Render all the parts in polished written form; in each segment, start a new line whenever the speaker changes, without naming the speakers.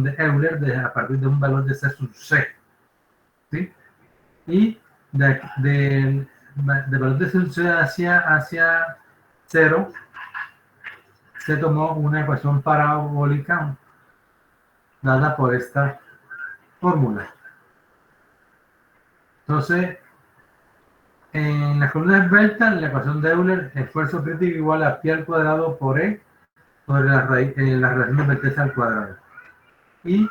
de Euler a partir de un valor de C sub C, ¿sí? Y de valor de C sub C hacia 0 se tomó una ecuación parabólica dada por esta fórmula. Entonces, en la columna esbelta, la ecuación de Euler, esfuerzo crítico igual a pi al cuadrado por E sobre la relación de verteza al cuadrado. Y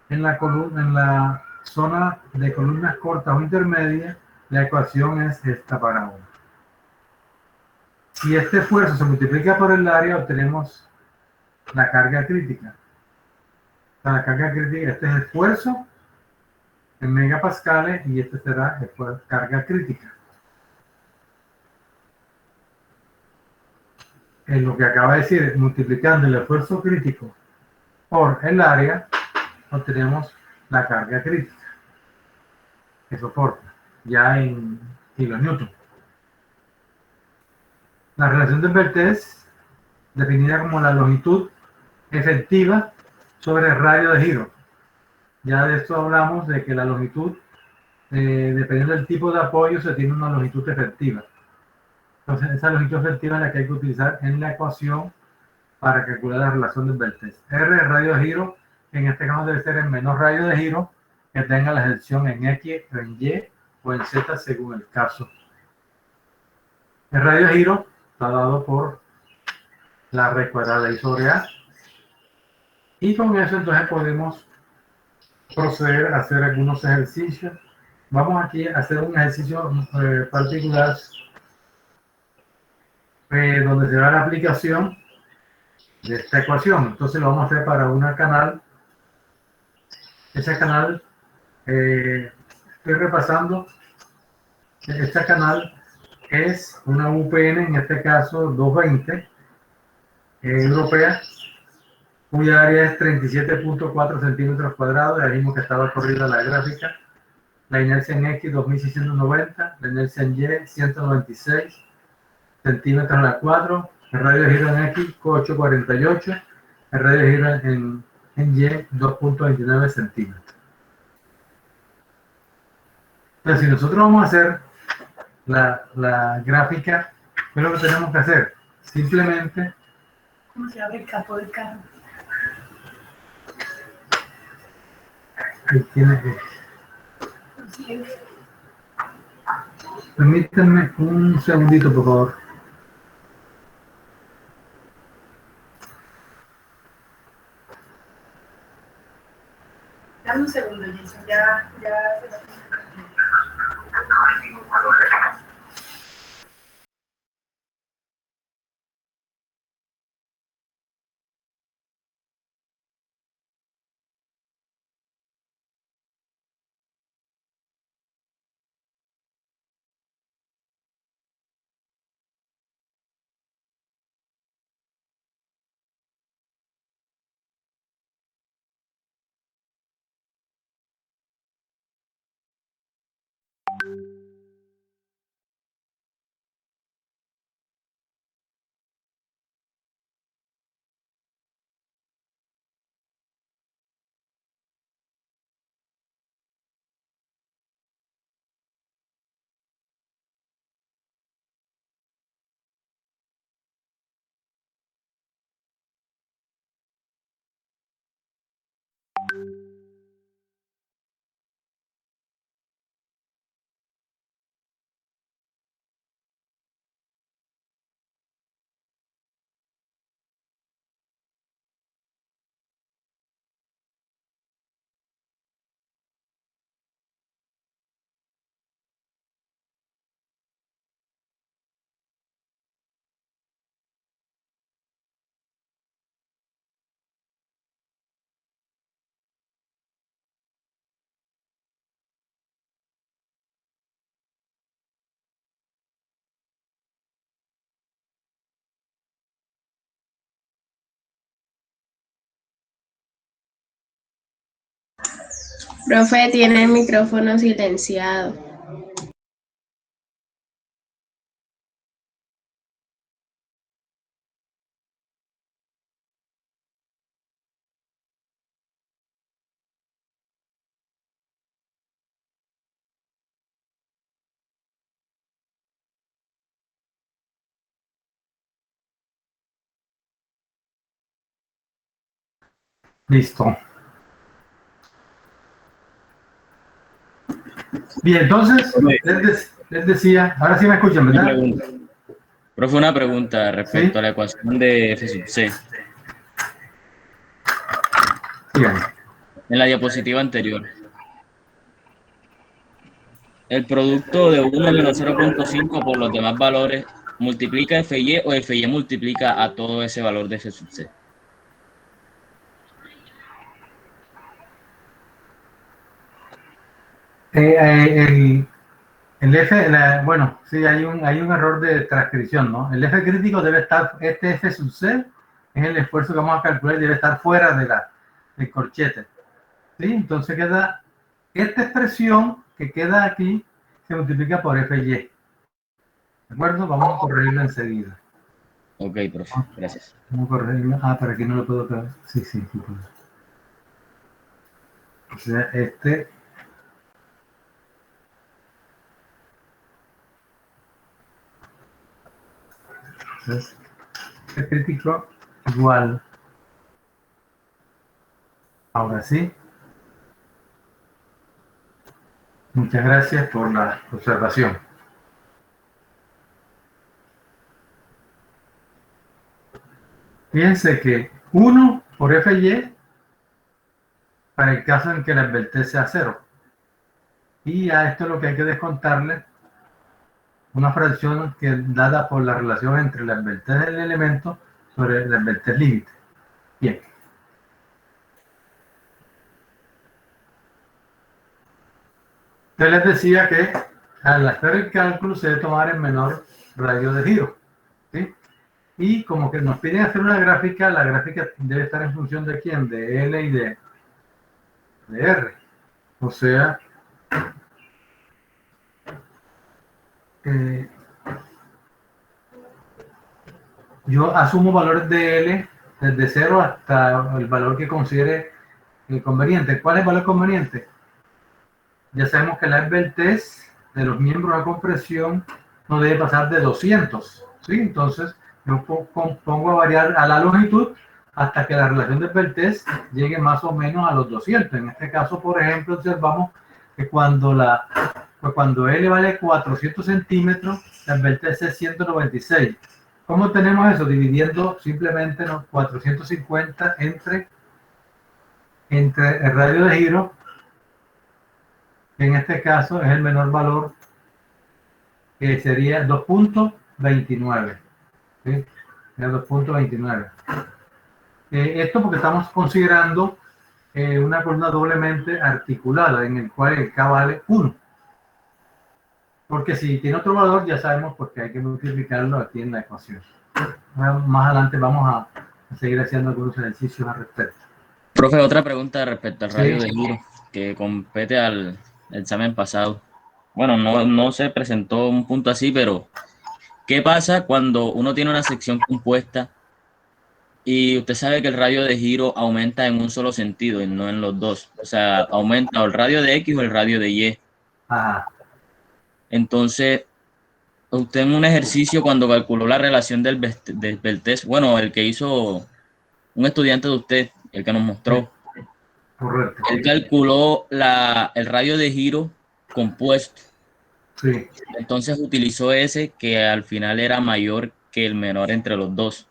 en la zona de columnas cortas o intermedias, la ecuación es esta parábola. Si este esfuerzo se multiplica por el área, obtenemos la carga crítica. O sea, la carga crítica, este es esfuerzo en megapascales y este será carga crítica. En lo que acaba de decir, multiplicando el esfuerzo crítico por el área, obtenemos la carga crítica que soporta, ya en kilonewton. La relación de Berthez, definida como la longitud efectiva sobre el radio de giro. Ya de esto hablamos, de que la longitud, dependiendo del tipo de apoyo, se tiene una longitud efectiva. Entonces, esa longitud efectiva es la que hay que utilizar en la ecuación para calcular la relación de Berthez. R, el radio de giro, en este caso debe ser el menor radio de giro que tenga la ejecución en X, en Y o en Z según el caso. El radio de giro está dado por la raíz cuadrada de I sobre A. Y con eso entonces podemos proceder a hacer algunos ejercicios. Vamos aquí a hacer un ejercicio particular donde será la aplicación de esta ecuación. Entonces lo vamos a hacer para una canal. Ese canal, estoy repasando, este canal es una UPN, en este caso 220, europea, cuya área es 37.4 centímetros cuadrados. Ya vimos que estaba corrida la gráfica. La inercia en X 2690, la inercia en Y 196 centímetros a la 4, el radio de giro en X 848, el radio de giro en Y 2.29 centímetros. Entonces, si nosotros vamos a hacer la gráfica, ¿qué es lo que tenemos que hacer? Simplemente...
¿Cómo se abre el capó del carro?
Ahí tiene que... Permítanme un segundito, por favor.
Dame un segundo, Jason. Ya se va.
Profe, tiene el micrófono silenciado.
Listo. Bien, entonces, les decía, ahora sí me escuchan,
Una
¿verdad?
pregunta. Profe, una pregunta respecto
Sí.
a la ecuación de F sub C.
Bien.
En la diapositiva anterior, el producto de 1 menos 0.5 por los demás valores multiplica FY o FY multiplica a todo ese valor de F sub C.
El, el F, bueno, sí, hay un error de transcripción, ¿no? El F crítico debe estar, este F sub C es el esfuerzo que vamos a calcular y debe estar fuera del corchete. ¿Sí? Entonces queda, esta expresión que queda aquí se multiplica por FY. ¿De acuerdo? Vamos a corregirlo enseguida.
Ok, profe, gracias.
Vamos a corregirlo. Ah, pero aquí no lo puedo crear. Sí, sí, sí puedo. O sea, entonces, este crítico igual. Ahora sí. Muchas gracias por la observación. Fíjense que 1 por FY para el caso en que la advertencia sea 0. Y a esto es lo que hay que descontarle una fracción que es dada por la relación entre la advertencia del elemento sobre la advertencia límite. Bien. Yo les decía que al hacer el cálculo se debe tomar el menor radio de giro. ¿Sí? Y como que nos piden hacer una gráfica, la gráfica debe estar en función de quién, de L y de R. O sea, yo asumo valores de L desde 0 hasta el valor que considere conveniente. ¿Cuál es el valor conveniente? Ya sabemos que la advertencia de los miembros de compresión no debe pasar de 200. ¿Sí? Entonces, yo pongo a variar a la longitud hasta que la relación de advertencia llegue más o menos a los 200. En este caso, por ejemplo, observamos que cuando L vale 400 centímetros, la advertencia es 196. ¿Cómo tenemos eso? Dividiendo simplemente los 450 entre el radio de giro, que en este caso es el menor valor, que sería 2.29. ¿Sí? 2.29. Esto porque estamos considerando una columna doblemente articulada, en el cual el K vale 1. Porque si tiene otro valor, ya sabemos porque hay que multiplicarlo aquí en la ecuación. Más adelante vamos a seguir haciendo algunos ejercicios al respecto.
Profe, otra pregunta respecto al radio
Sí.
de giro que compete al examen pasado. Bueno, no se presentó un punto así, pero ¿qué pasa cuando uno tiene una sección compuesta y usted sabe que el radio de giro aumenta en un solo sentido y no en los dos? O sea, aumenta o el radio de X o el radio de Y.
Ajá.
Entonces, usted en un ejercicio cuando calculó la relación del Beltés, bueno, el que hizo un estudiante de usted, el que nos
Sí,
mostró,
correcto.
él calculó el radio de giro compuesto.
Sí.
Entonces utilizó ese que al final era mayor que el menor entre los dos.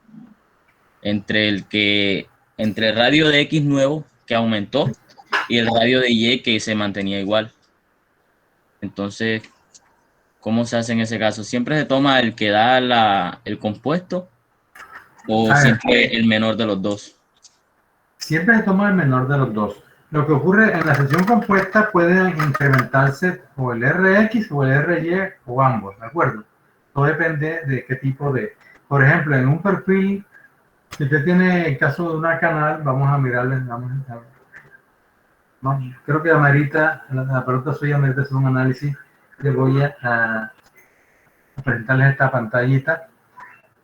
Entre el radio de X nuevo que aumentó y el radio de Y que se mantenía igual. Entonces, ¿cómo se hace en ese caso? ¿Siempre se toma el que da el compuesto o
A ver,
siempre el menor de los dos?
siempre se toma el menor de los dos. Lo que ocurre en la sección compuesta puede incrementarse o el RX o el RY o ambos, ¿de acuerdo? Todo depende de qué tipo de... Por ejemplo, en un perfil, si usted tiene el caso de una canal, vamos a mirarle, creo que amerita, la pregunta suya amerita hacer un análisis. Le voy a presentarles esta pantallita.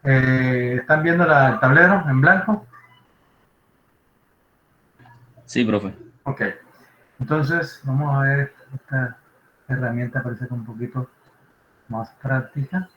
¿Están viendo el tablero en blanco?
Sí, profe.
Ok. Entonces, vamos a ver, esta herramienta parece que un poquito más práctica.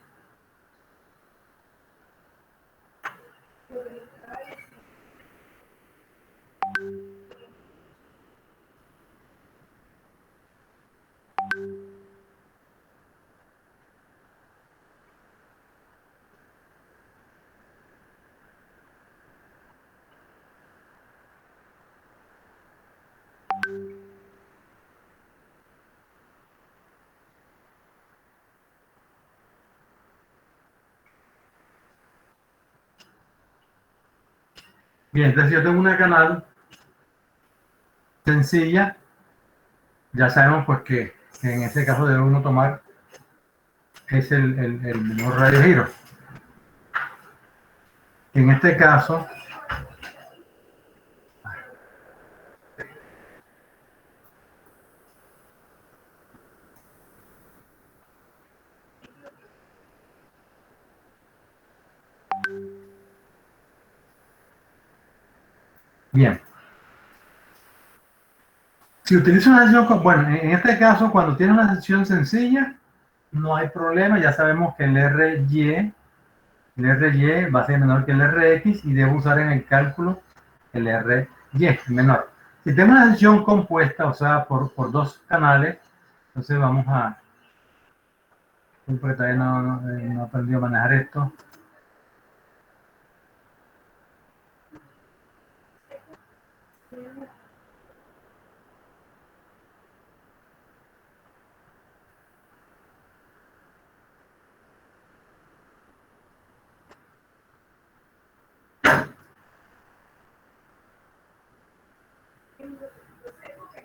Bien, entonces yo tengo una canal sencilla. Ya sabemos pues que en este caso debe uno tomar es el menor radio de giro. En este caso, bien. Si utilizo una sección, bueno, en este caso, cuando tiene una sección sencilla, no hay problema. Ya sabemos que el RY va a ser menor que el RX y debo usar en el cálculo el RY menor. Si tengo una sección compuesta, o sea, por dos canales, entonces vamos a... Porque todavía no he aprendido a manejar esto.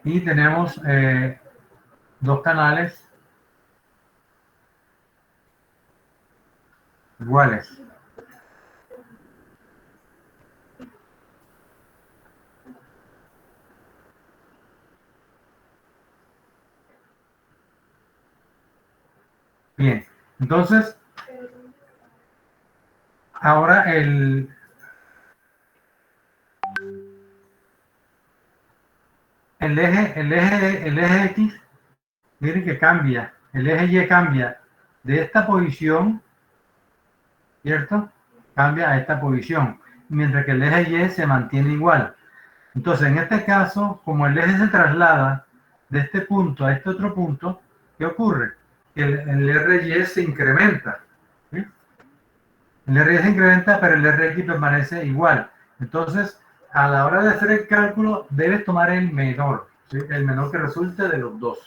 Y tenemos dos canales iguales. Bien, entonces, ahora el eje X, miren que cambia, el eje Y cambia de esta posición, ¿cierto? Cambia a esta posición, mientras que el eje Y se mantiene igual. Entonces, en este caso, como el eje se traslada de este punto a este otro punto, ¿qué ocurre? Que el RY se incrementa. ¿Sí? El RY se incrementa, pero el RX permanece igual. Entonces, a la hora de hacer el cálculo, debes tomar el menor, ¿sí? El menor que resulte de los dos.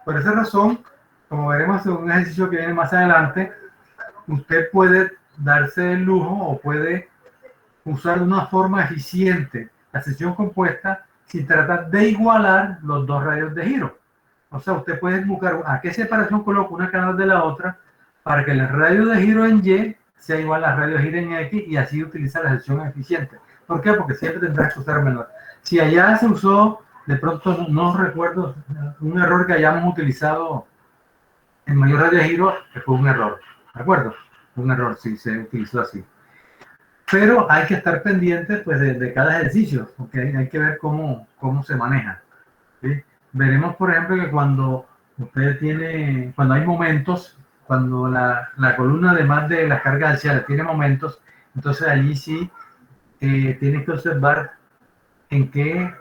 Por esa razón, como veremos en un ejercicio que viene más adelante, usted puede darse el lujo o puede usar de una forma eficiente la sección compuesta sin tratar de igualar los dos radios de giro. O sea, usted puede buscar a qué separación coloca una canal de la otra para que el radio de giro en Y sea igual al radio de giro en X y así utilizar la sección eficiente. ¿Por qué? Porque siempre tendrás que usar menor. Si allá se usó, de pronto no recuerdo, un error que hayamos utilizado en mayor radio de giro, que fue un error. ¿De acuerdo? Un error, sí, se utilizó así. Pero hay que estar pendiente pues, de cada ejercicio, porque hay que ver cómo se maneja. ¿Sí? Veremos, por ejemplo, que cuando usted tiene, cuando hay momentos, cuando la columna, además de las cargas axiales, tiene momentos, entonces allí sí tiene que observar en qué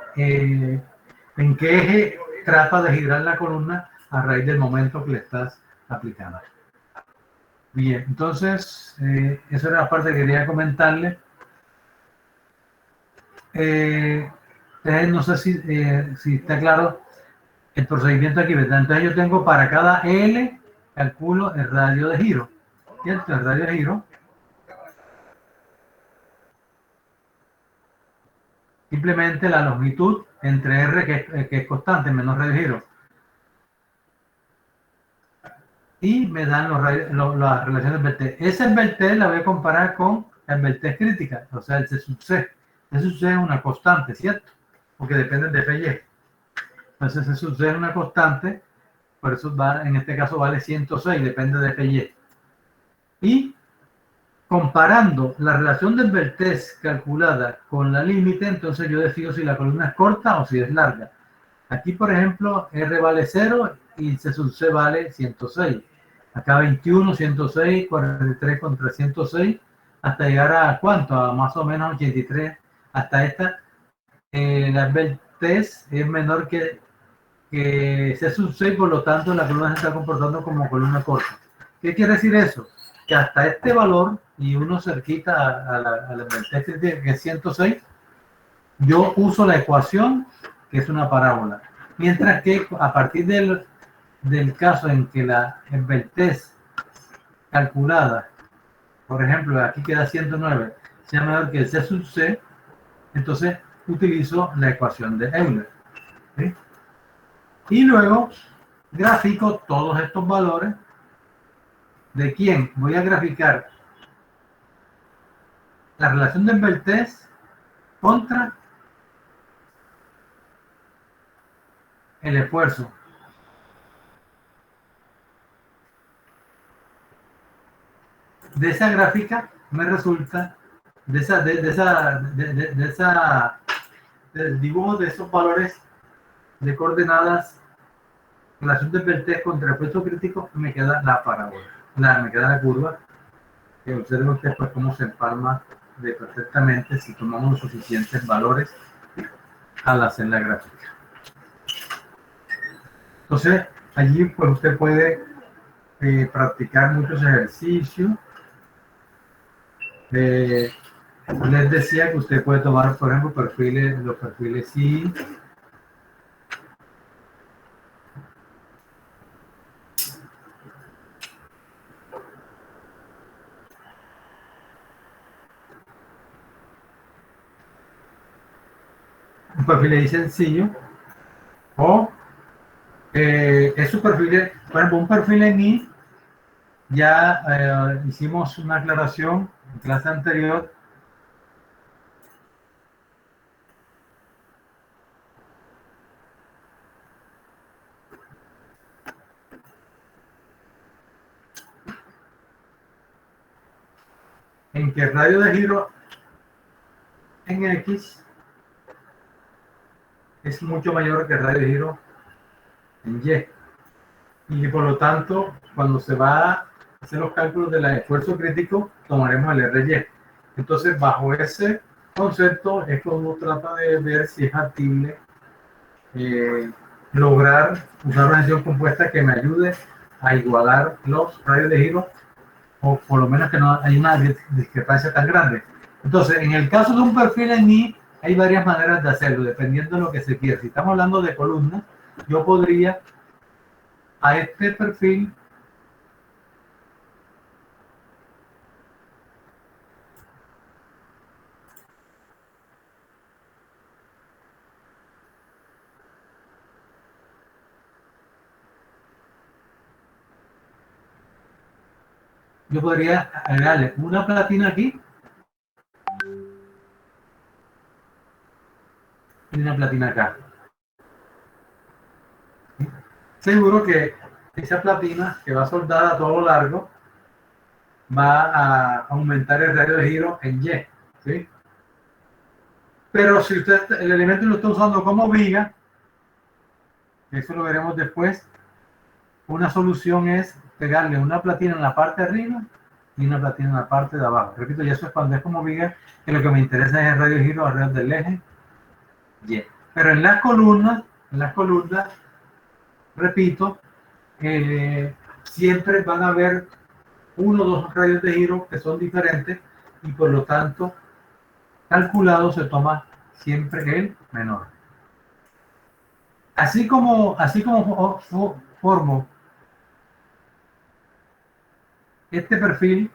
eje trata de girar la columna a raíz del momento que le estás aplicando. Bien, entonces, esa era la parte que quería comentarle. No sé si está claro el procedimiento aquí, ¿verdad? Entonces yo tengo para cada L, calculo el radio de giro, ¿cierto? El radio de giro. Simplemente la longitud entre R, que es constante, menos radio de giro. Y me dan las relaciones Berthe. Esa Berthe la voy a comparar con la Berthe crítica, o sea, el C sub C. C sub C es una constante, ¿cierto? Porque depende de F y Y. Entonces C sub C es una constante, por eso en este caso vale 106, depende de F y Y. Y comparando la relación de Berthe calculada con la límite, entonces yo decido si la columna es corta o si es larga. Aquí, por ejemplo, R vale 0 y C sub C vale 106. Acá 21, 106, 43 contra 106, hasta llegar a ¿cuánto? A más o menos 83. Hasta esta, la Berthe es menor que C sub 6, por lo tanto la columna se está comportando como columna corta. ¿Qué quiere decir eso? Que hasta este valor, y uno cerquita a la Berthe que es 106, yo uso la ecuación que es una parábola. Mientras que a partir del caso en que la Berthe calculada, por ejemplo, aquí queda 109, sea menor que el C sub C, entonces utilizo la ecuación de Euler, ¿sí? Y luego grafico todos estos valores. ¿De quién? Voy a graficar la relación de Beltrés contra el esfuerzo. De esa gráfica me resulta, del dibujo de esos valores de coordenadas, relación de Beltrés contra el esfuerzo crítico, me queda la parábola, me queda la curva, que observen ustedes pues cómo se empalma perfectamente si tomamos los suficientes valores al hacer la gráfica. Entonces, allí pues usted puede practicar muchos ejercicios. Les decía que usted puede tomar, por ejemplo, los perfiles sí. Un perfil ahí sencillo. O es su perfil, por ejemplo, un perfil en I. Ya hicimos una aclaración en clase anterior. En que el radio de giro en X es mucho mayor que el radio de giro en Y. Y por lo tanto, cuando se va a hacer los cálculos del esfuerzo crítico, tomaremos el RY. Entonces, bajo ese concepto, es como trata de ver si es factible lograr usar una acción compuesta que me ayude a igualar los radios de giro, o por lo menos que no hay una discrepancia tan grande. Entonces, en el caso de un perfil en I, hay varias maneras de hacerlo, dependiendo de lo que se quiera. Si estamos hablando de columnas, yo podría a este perfil yo podría agregarle una platina aquí y una platina acá. Seguro que esa platina que va soldada a todo lo largo va a aumentar el radio de giro en Y, ¿sí? Pero si usted el elemento lo está usando como viga, eso lo veremos después, una solución es pegarle una platina en la parte de arriba y una platina en la parte de abajo. Repito, y eso es cuando es como viga, que lo que me interesa es el radio de giro alrededor del eje Y. Pero en las columnas, repito, siempre van a haber uno o dos radios de giro que son diferentes y por lo tanto, calculado se toma siempre el menor. Así como formo este perfil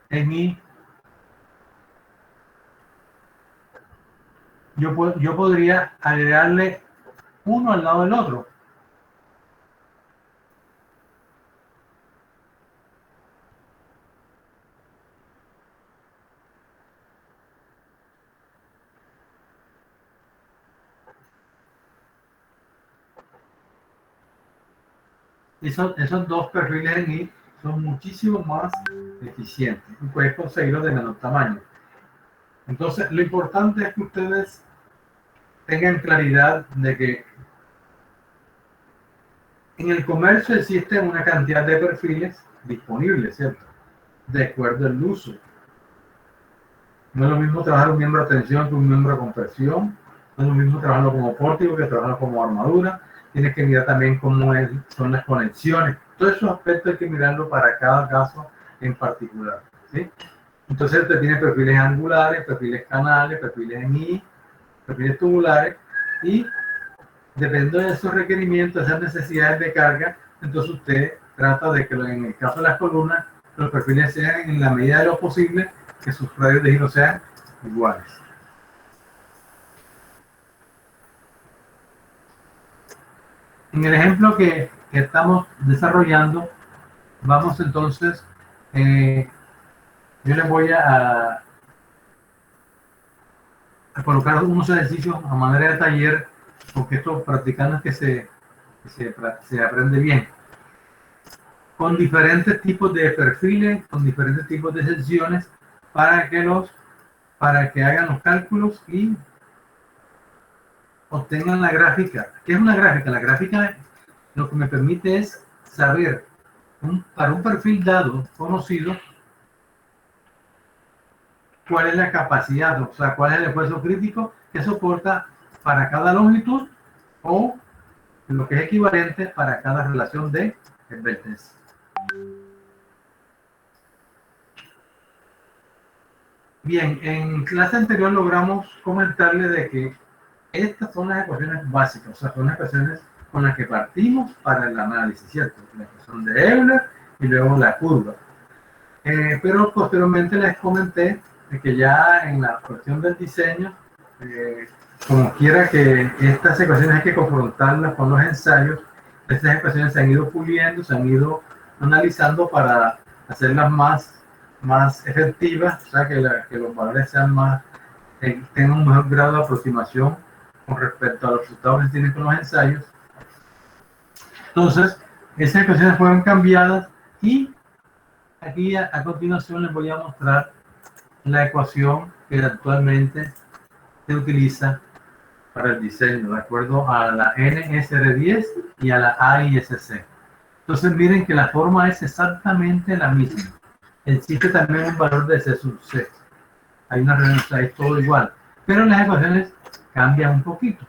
en I, yo podría agregarle uno al lado del otro. Esos dos perfiles en I son muchísimo más eficientes y puedes conseguirlos de menor tamaño. Entonces, lo importante es que ustedes tengan claridad de que en el comercio existe una cantidad de perfiles disponibles, ¿cierto? De acuerdo al uso. No es lo mismo trabajar un miembro de tensión que un miembro de compresión. No es lo mismo trabajarlo como pórtico que trabajarlo como armadura. Tienes que mirar también cómo son las conexiones. Todos esos aspectos hay que mirarlo para cada caso en particular, ¿sí? Entonces usted tiene perfiles angulares, perfiles canales, perfiles en I, perfiles tubulares, y dependiendo de esos requerimientos, esas necesidades de carga, entonces usted trata de que en el caso de las columnas los perfiles sean, en la medida de lo posible, que sus radios de giro sean iguales. En el ejemplo que estamos desarrollando, vamos entonces, yo les voy a colocar unos ejercicios a manera de taller, porque esto practicando es que se aprende bien, con diferentes tipos de perfiles, con diferentes tipos de secciones, para que hagan los cálculos y obtengan la gráfica. ¿Qué es una gráfica? La gráfica lo que me permite es saber, para un perfil dado, conocido, cuál es la capacidad, o sea, cuál es el esfuerzo crítico que soporta para cada longitud o lo que es equivalente para cada relación de vértices. Bien, en clase anterior logramos comentarle de que estas son las ecuaciones básicas, o sea, son las ecuaciones con las que partimos para el análisis, ¿cierto? La ecuación de Euler y luego la curva. Pero posteriormente les comenté de que ya en la cuestión del diseño, como quiera que estas ecuaciones hay que confrontarlas con los ensayos, estas ecuaciones se han ido puliendo, se han ido analizando para hacerlas más efectivas, o sea, que los valores sean tengan un mejor grado de aproximación con respecto a los resultados que se tienen con los ensayos. Entonces, esas ecuaciones fueron cambiadas y aquí a continuación les voy a mostrar la ecuación que actualmente se utiliza para el diseño, de acuerdo a la NSR10 y a la AISC. Entonces miren que la forma es exactamente la misma. Existe también un valor de C sub C. Hay una relación, es todo igual. Pero las ecuaciones cambian un poquito.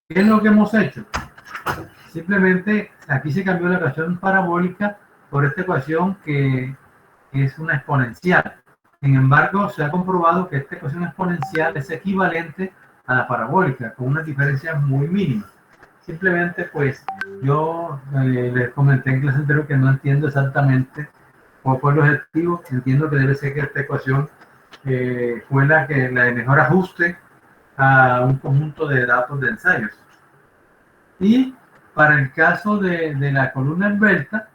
¿Qué es lo que hemos hecho? Simplemente aquí se cambió la ecuación parabólica por esta ecuación que es una exponencial. Sin embargo, se ha comprobado que esta ecuación exponencial es equivalente a la parabólica, con unas diferencias muy mínimas. Simplemente, pues, yo les comenté en clase anterior que no entiendo exactamente cuál fue el objetivo. Entiendo que debe ser que esta ecuación fue la de mejor ajuste a un conjunto de datos de ensayos. Y para el caso de la columna esbelta,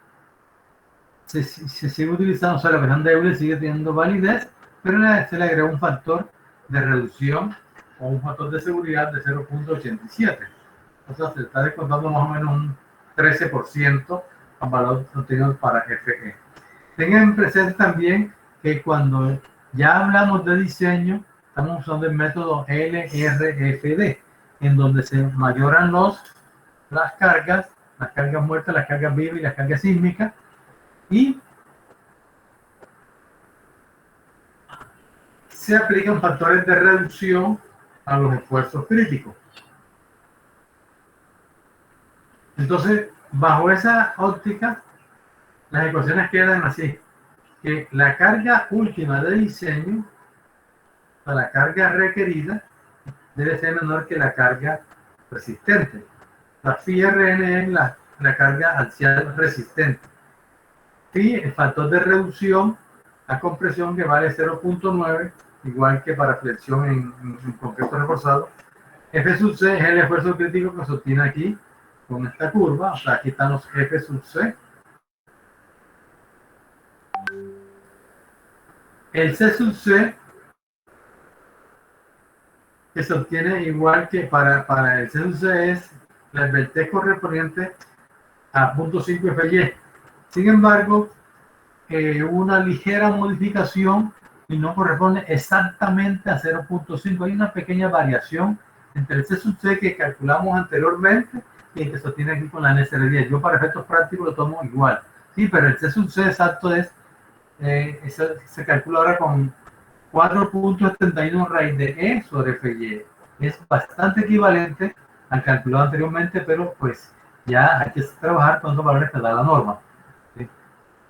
se sigue utilizando, o sea, la ecuación de Euler sigue teniendo validez, pero se le agregó un factor de reducción o un factor de seguridad de 0.87. O sea, se está descontando más o menos un 13% al valor obtenido para FE. Tengan presente también que cuando ya hablamos de diseño, estamos usando el método LRFD, en donde se mayoran las cargas muertas, las cargas vivas y las cargas sísmicas, y se aplican factores de reducción a los esfuerzos críticos. Entonces, bajo esa óptica, las ecuaciones quedan así, que la carga última de diseño, la carga requerida, debe ser menor que la carga resistente. La phi-RN es la carga axial resistente. Y el factor de reducción a compresión, que vale 0.9, igual que para flexión en concreto reforzado. F sub C es el esfuerzo crítico que se obtiene aquí con esta curva. O sea, aquí están los F sub C. El C sub C, que se obtiene igual que para el C sub C, es la esbeltez correspondiente a 0.5 FY. Sin embargo, hubo una ligera modificación y no corresponde exactamente a 0.5. Hay una pequeña variación entre el C sub C que calculamos anteriormente y el que se obtiene aquí con la NSR10. Yo para efectos prácticos lo tomo igual. Sí, pero el C sub C exacto se calcula ahora con 4.71 raíz de E sobre FY. Es bastante equivalente al calculado anteriormente, pero pues ya hay que trabajar con los valores que da la norma. ¿Sí?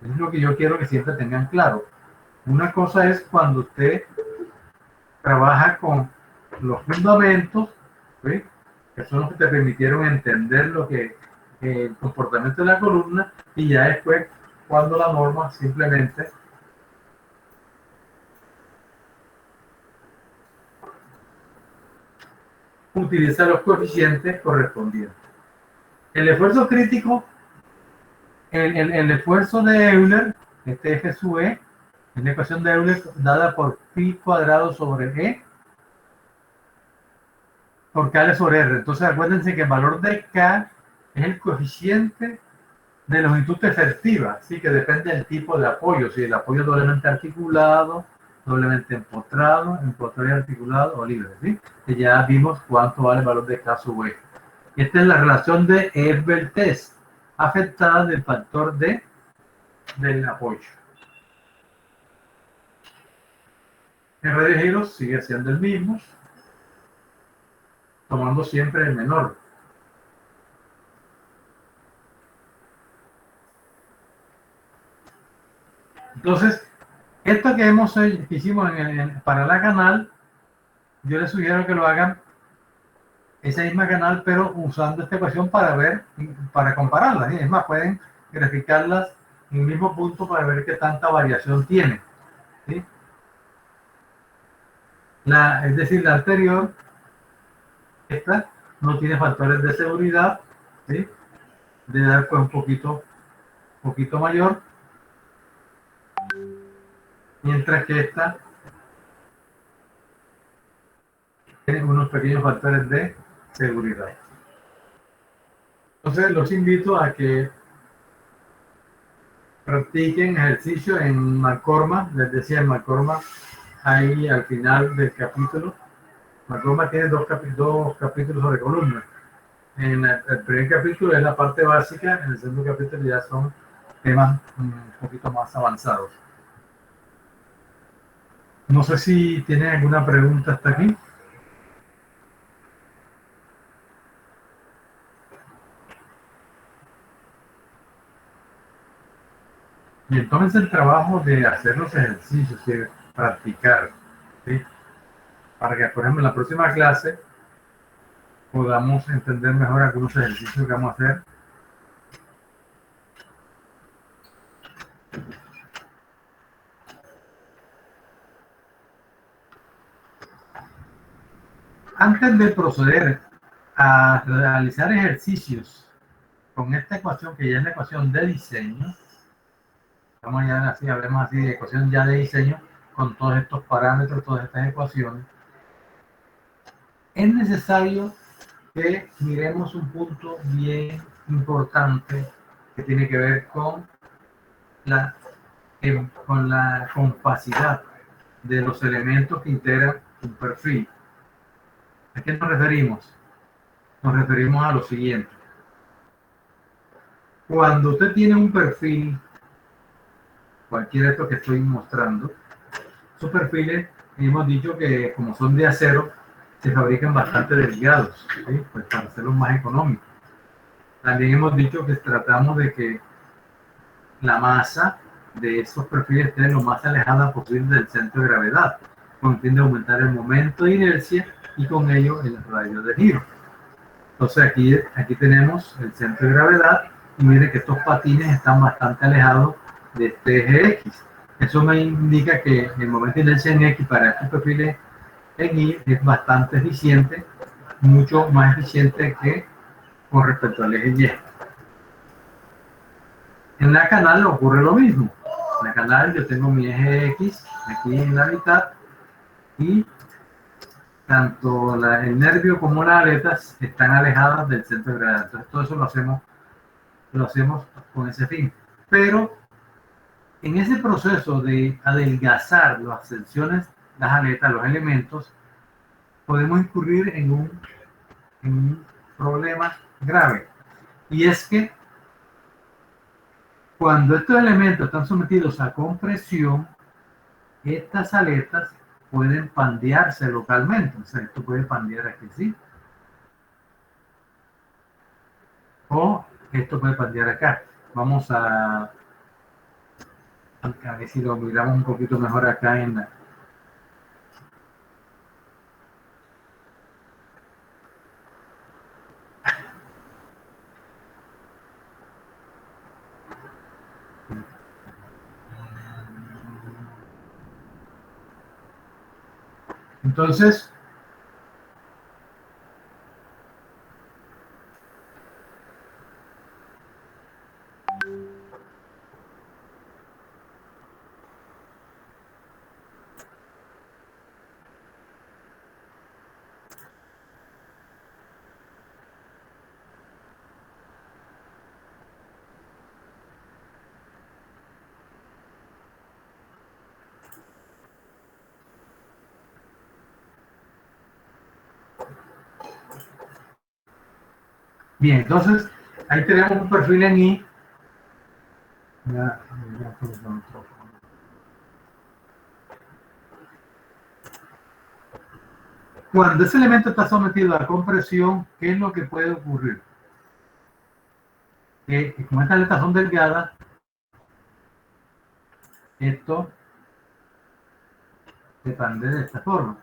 Es lo que yo quiero que siempre tengan claro. Una cosa es cuando usted trabaja con los fundamentos, ¿sí?, que son los que te permitieron entender lo que el comportamiento de la columna, y ya después cuando la norma simplemente utiliza los coeficientes correspondientes. El esfuerzo crítico, el esfuerzo de Euler, este F sub E, es la ecuación de Euler dada por pi cuadrado sobre E por K sobre R. Entonces acuérdense que el valor de K es el coeficiente de longitud efectiva, ¿sí? Que depende del tipo de apoyo, si el apoyo es doblemente articulado, doblemente empotrado y articulado o libre, ¿sí? Que ya vimos cuánto vale el valor de K sub E. Esta es la relación de Evertest afectada del factor D del apoyo. El radio de giros sigue siendo el mismo, tomando siempre el menor. Entonces, esto que hicimos para la canal, yo les sugiero que lo hagan esa misma canal, pero usando esta ecuación para ver, para compararlas. Es más, pueden graficarlas en el mismo punto para ver qué tanta variación tiene, ¿sí? Es decir, la anterior, esta no tiene factores de seguridad, ¿sí? De dar pues un poquito mayor, mientras que esta tiene unos pequeños factores de seguridad. Entonces los invito a que practiquen ejercicio en McCormack. Les decía, en McCormack ahí al final del capítulo. McCormack tiene dos capítulos sobre columnas. En el primer capítulo es la parte básica, en el segundo capítulo ya son temas un poquito más avanzados. No sé si tienen alguna pregunta hasta aquí. Y entonces el trabajo de hacer los ejercicios y de practicar, ¿sí? Para que, por ejemplo, en la próxima clase podamos entender mejor algunos ejercicios que vamos a hacer. Antes de proceder a realizar ejercicios con esta ecuación, que ya es la ecuación de diseño, vamos ya así, hablemos así de ecuación ya de diseño, con todos estos parámetros, todas estas ecuaciones, es necesario que miremos un punto bien importante que tiene que ver con la compacidad de los elementos que integran un perfil. ¿A qué nos referimos? Nos referimos a lo siguiente. Cuando usted tiene un perfil, cualquiera de estos que estoy mostrando, sus perfiles, hemos dicho que como son de acero, se fabrican bastante delgados, ¿sí? Pues para hacerlos más económicos. También hemos dicho que tratamos de que la masa de esos perfiles esté lo más alejada posible del centro de gravedad, con el fin de aumentar el momento de inercia y con ello el radio de giro. Entonces aquí tenemos el centro de gravedad y mire que estos patines están bastante alejados de este eje X. Eso me indica que el momento de inercia en X para estos perfiles en Y es bastante eficiente, mucho más eficiente que con respecto al eje Y. En la canal ocurre lo mismo. En la canal yo tengo mi eje X aquí en la mitad y tanto el nervio como las aletas están alejadas del centro de gravedad. Entonces todo eso lo hacemos con ese fin. Pero en ese proceso de adelgazar las secciones, las aletas, los elementos, podemos incurrir en un problema grave. Y es que cuando estos elementos están sometidos a compresión, estas aletas pueden pandearse localmente. O sea, esto puede pandear aquí, ¿sí? O esto puede pandear acá. Vamos a ver si lo miramos un poquito mejor acá en la... Entonces, Bien, entonces ahí tenemos un perfil en I. Cuando ese elemento está sometido a compresión, ¿qué es lo que puede ocurrir? Que como estas aletas son delgadas, esto se expande de esta forma.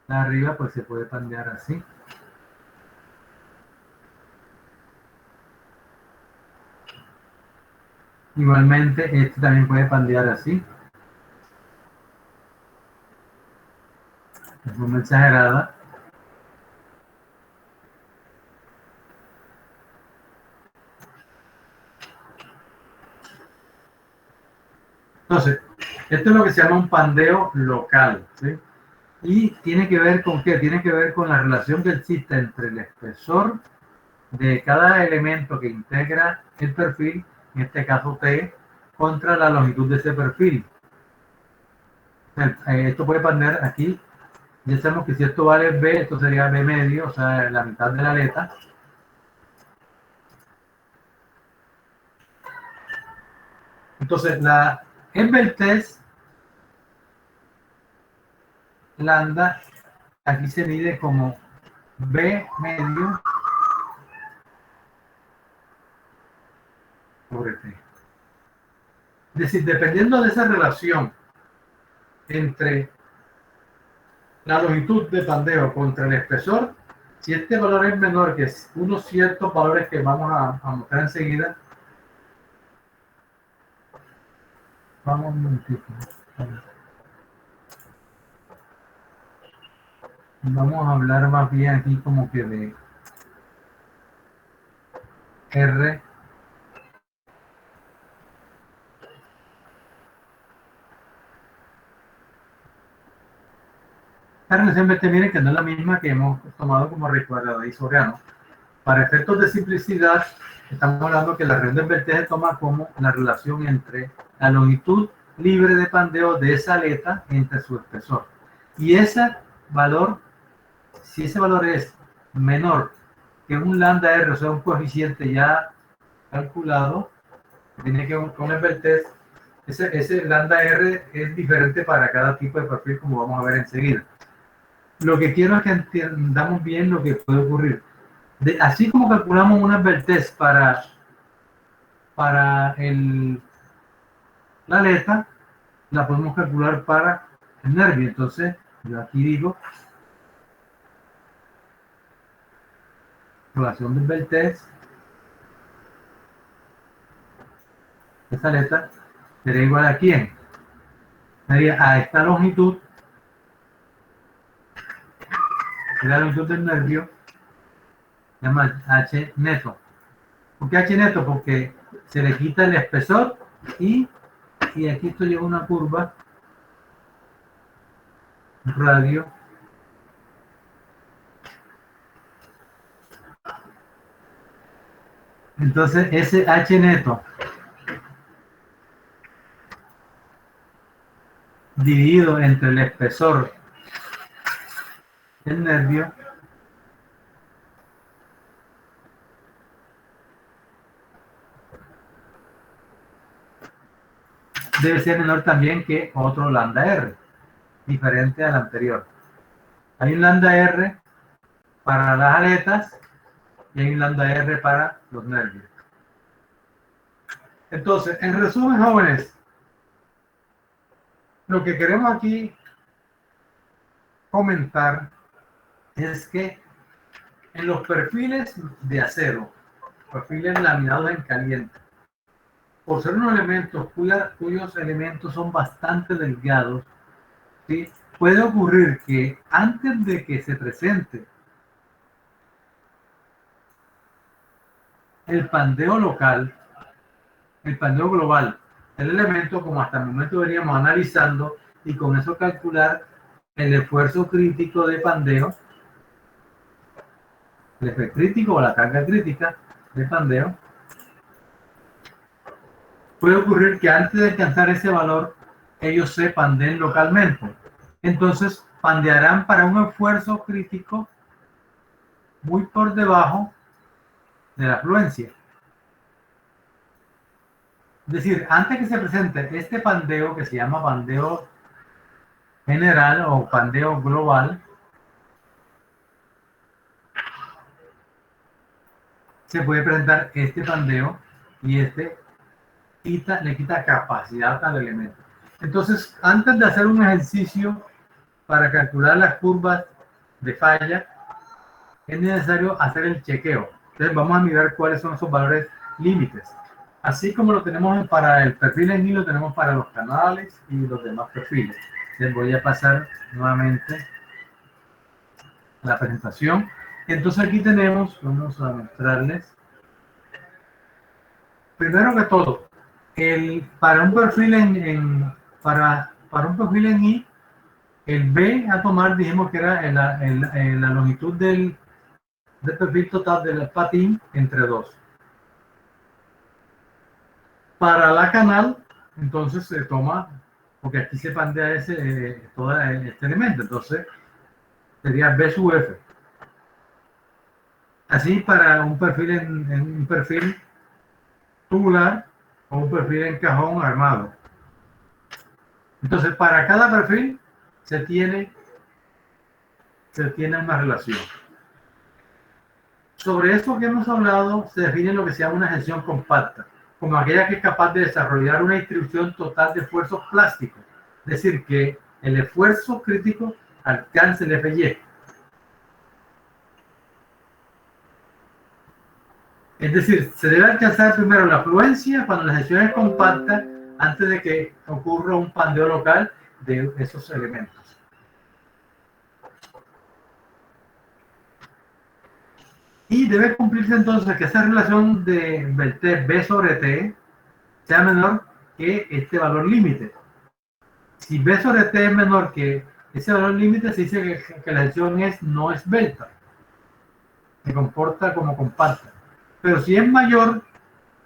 La arriba pues se puede pandear así. Igualmente, este también puede pandear así. De forma exagerada. Entonces, esto es lo que se llama un pandeo local, ¿sí? Y tiene que ver con qué? Tiene que ver con la relación que existe entre el espesor de cada elemento que integra el perfil, en este caso T, contra la longitud de ese perfil. Esto puede pandear aquí. Ya sabemos que si esto vale B, esto sería B medio, o sea, la mitad de la aleta. Entonces, la Ebel test lambda aquí se mide como B medio sobre T. Es decir, dependiendo de esa relación entre la longitud de pandeo contra el espesor, si este valor es menor que unos ciertos valores que vamos a mostrar enseguida, vamos un momentito. Vamos a hablar más bien aquí como que de R esta relación BT, miren que no es la misma que hemos tomado como raíz Soriano. Para efectos de simplicidad, estamos hablando que la relación del BT se toma como la relación entre la longitud libre de pandeo de esa aleta entre su espesor. Y ese valor, si ese valor es menor que un lambda R, o sea, un coeficiente ya calculado, tiene que con el Beltest, ese lambda R es diferente para cada tipo de perfil, como vamos a ver enseguida. Lo que quiero es que entendamos bien lo que puede ocurrir. Así como calculamos una Beltest para la aleta, la podemos calcular para el nervio. Entonces, yo aquí digo relación del Beltest, esta aleta sería igual a quién? Sería a esta longitud, la longitud del nervio, se llama H neto. ¿Por qué H neto? Porque se le quita el espesor y aquí esto lleva una curva radio entonces ese H neto dividido entre el espesor del nervio debe ser menor también que otro lambda R, diferente al anterior. Hay un lambda R para las aletas y hay un lambda R para los nervios. Entonces, en resumen, jóvenes, lo que queremos aquí comentar es que en los perfiles de acero, perfiles laminados en caliente, por ser unos elementos cuyos elementos son bastante delgados, ¿sí? Puede ocurrir que antes de que se presente el pandeo local, el pandeo global del elemento, como hasta el momento veníamos analizando, y con eso calcular el esfuerzo crítico de pandeo, el efecto crítico o la carga crítica de pandeo, puede ocurrir que antes de alcanzar ese valor, ellos se pandeen localmente. Entonces, pandearán para un esfuerzo crítico muy por debajo de la afluencia. Es decir, antes que se presente este pandeo, que se llama pandeo general o pandeo global, se puede presentar este pandeo y este le quita capacidad al elemento. Entonces, antes de hacer un ejercicio para calcular las curvas de falla, es necesario hacer el chequeo. Entonces, vamos a mirar cuáles son esos valores límites. Así como lo tenemos para el perfil en I, lo tenemos para los canales y los demás perfiles. Les voy a pasar nuevamente la presentación. Entonces aquí tenemos, vamos a mostrarles. Primero que todo, para un perfil para un perfil en I, el B a tomar, dijimos que era la longitud del perfil total del patín entre 2. Para la canal, entonces se toma, porque aquí se pandea todo este elemento, entonces sería B sub F. Así para un perfil en un perfil tubular o un perfil en cajón armado. Entonces, para cada perfil se tiene una relación. Sobre esto que hemos hablado, se define lo que se llama una gestión compacta, como aquella que es capaz de desarrollar una distribución total de esfuerzos plásticos. Es decir, que el esfuerzo crítico alcance el FY. Es decir, se debe alcanzar primero la afluencia cuando la gestión es compacta antes de que ocurra un pandeo local de esos elementos. Y debe cumplirse entonces que esa relación del T B sobre T sea menor que este valor límite. Si B sobre T es menor que ese valor límite, se dice que la gestión no es esbelta, se comporta como compacta. Pero si es mayor,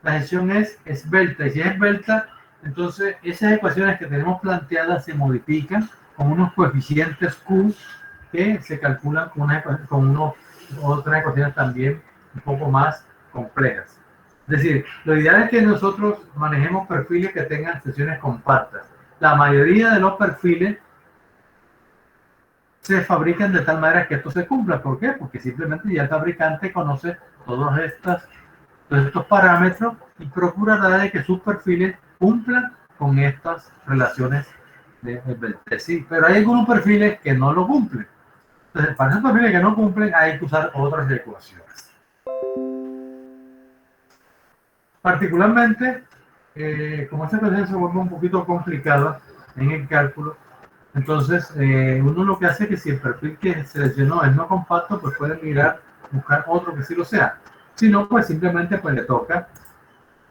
la gestión es esbelta. Y si es esbelta, entonces esas ecuaciones que tenemos planteadas se modifican con unos coeficientes Q que se calculan con otras ecuaciones también un poco más complejas. Es decir, lo ideal es que nosotros manejemos perfiles que tengan secciones compactas. La mayoría de los perfiles se fabrican de tal manera que esto se cumpla. ¿Por qué? Porque simplemente ya el fabricante conoce todos estos parámetros y procurará de que sus perfiles cumplan con estas relaciones de sí. Pero hay algunos perfiles que no lo cumplen. Entonces, para esos perfiles que no cumplen, hay que usar otras ecuaciones. Particularmente, como esta ecuación se vuelve un poquito complicada en el cálculo, entonces uno lo que hace es que si el perfil que seleccionó es no compacto, pues puede buscar otro que sí lo sea. Si no, pues simplemente pues le toca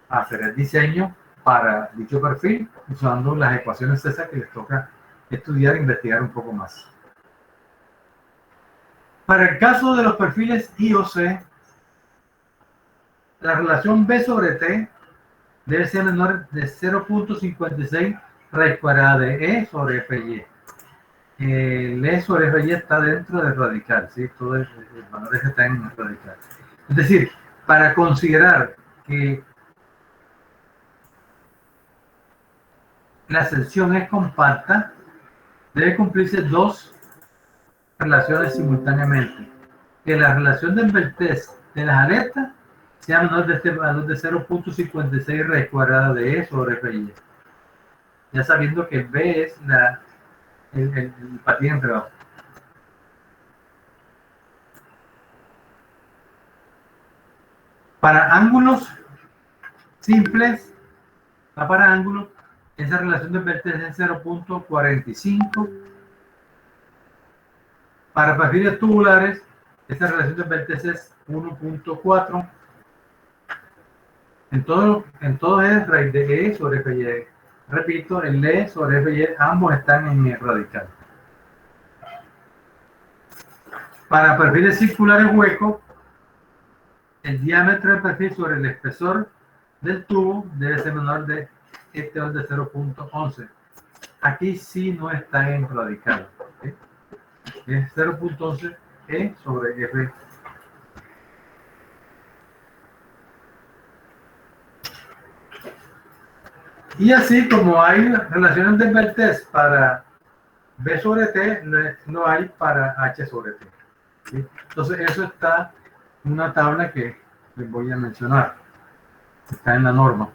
hacer el diseño para dicho perfil usando las ecuaciones esas que les toca estudiar e investigar un poco más. Para el caso de los perfiles I o C, la relación B sobre T debe ser menor de 0.56 raíz cuadrada de E sobre FY. El E sobre FY está dentro del radical, ¿sí? Todo el valor está en el radical. Es decir, para considerar que la sección es compacta, debe cumplirse dos relaciones simultáneamente. Que la relación de envertez de las aletas sea menor de este valor de 0.56 raíz cuadrada de E sobre FY. Ya sabiendo que B es el patín entre dos. Para ángulos simples, para ángulos, esa relación de envertez es 0.45. Para perfiles tubulares, esta relación de envertez es 1.4. En todo es raíz de E sobre FY. Repito, el E sobre FY, ambos están en el radical. Para perfiles circulares huecos, el diámetro del perfil sobre el espesor del tubo debe ser menor de este valor de 0.11. Aquí sí no está en radical. ¿Sí? Es 0.11 E sobre F. Y así como hay relaciones de Berthes para B sobre T, no hay para H sobre T. ¿Sí? Entonces eso está en una tabla que les voy a mencionar. Está en la norma.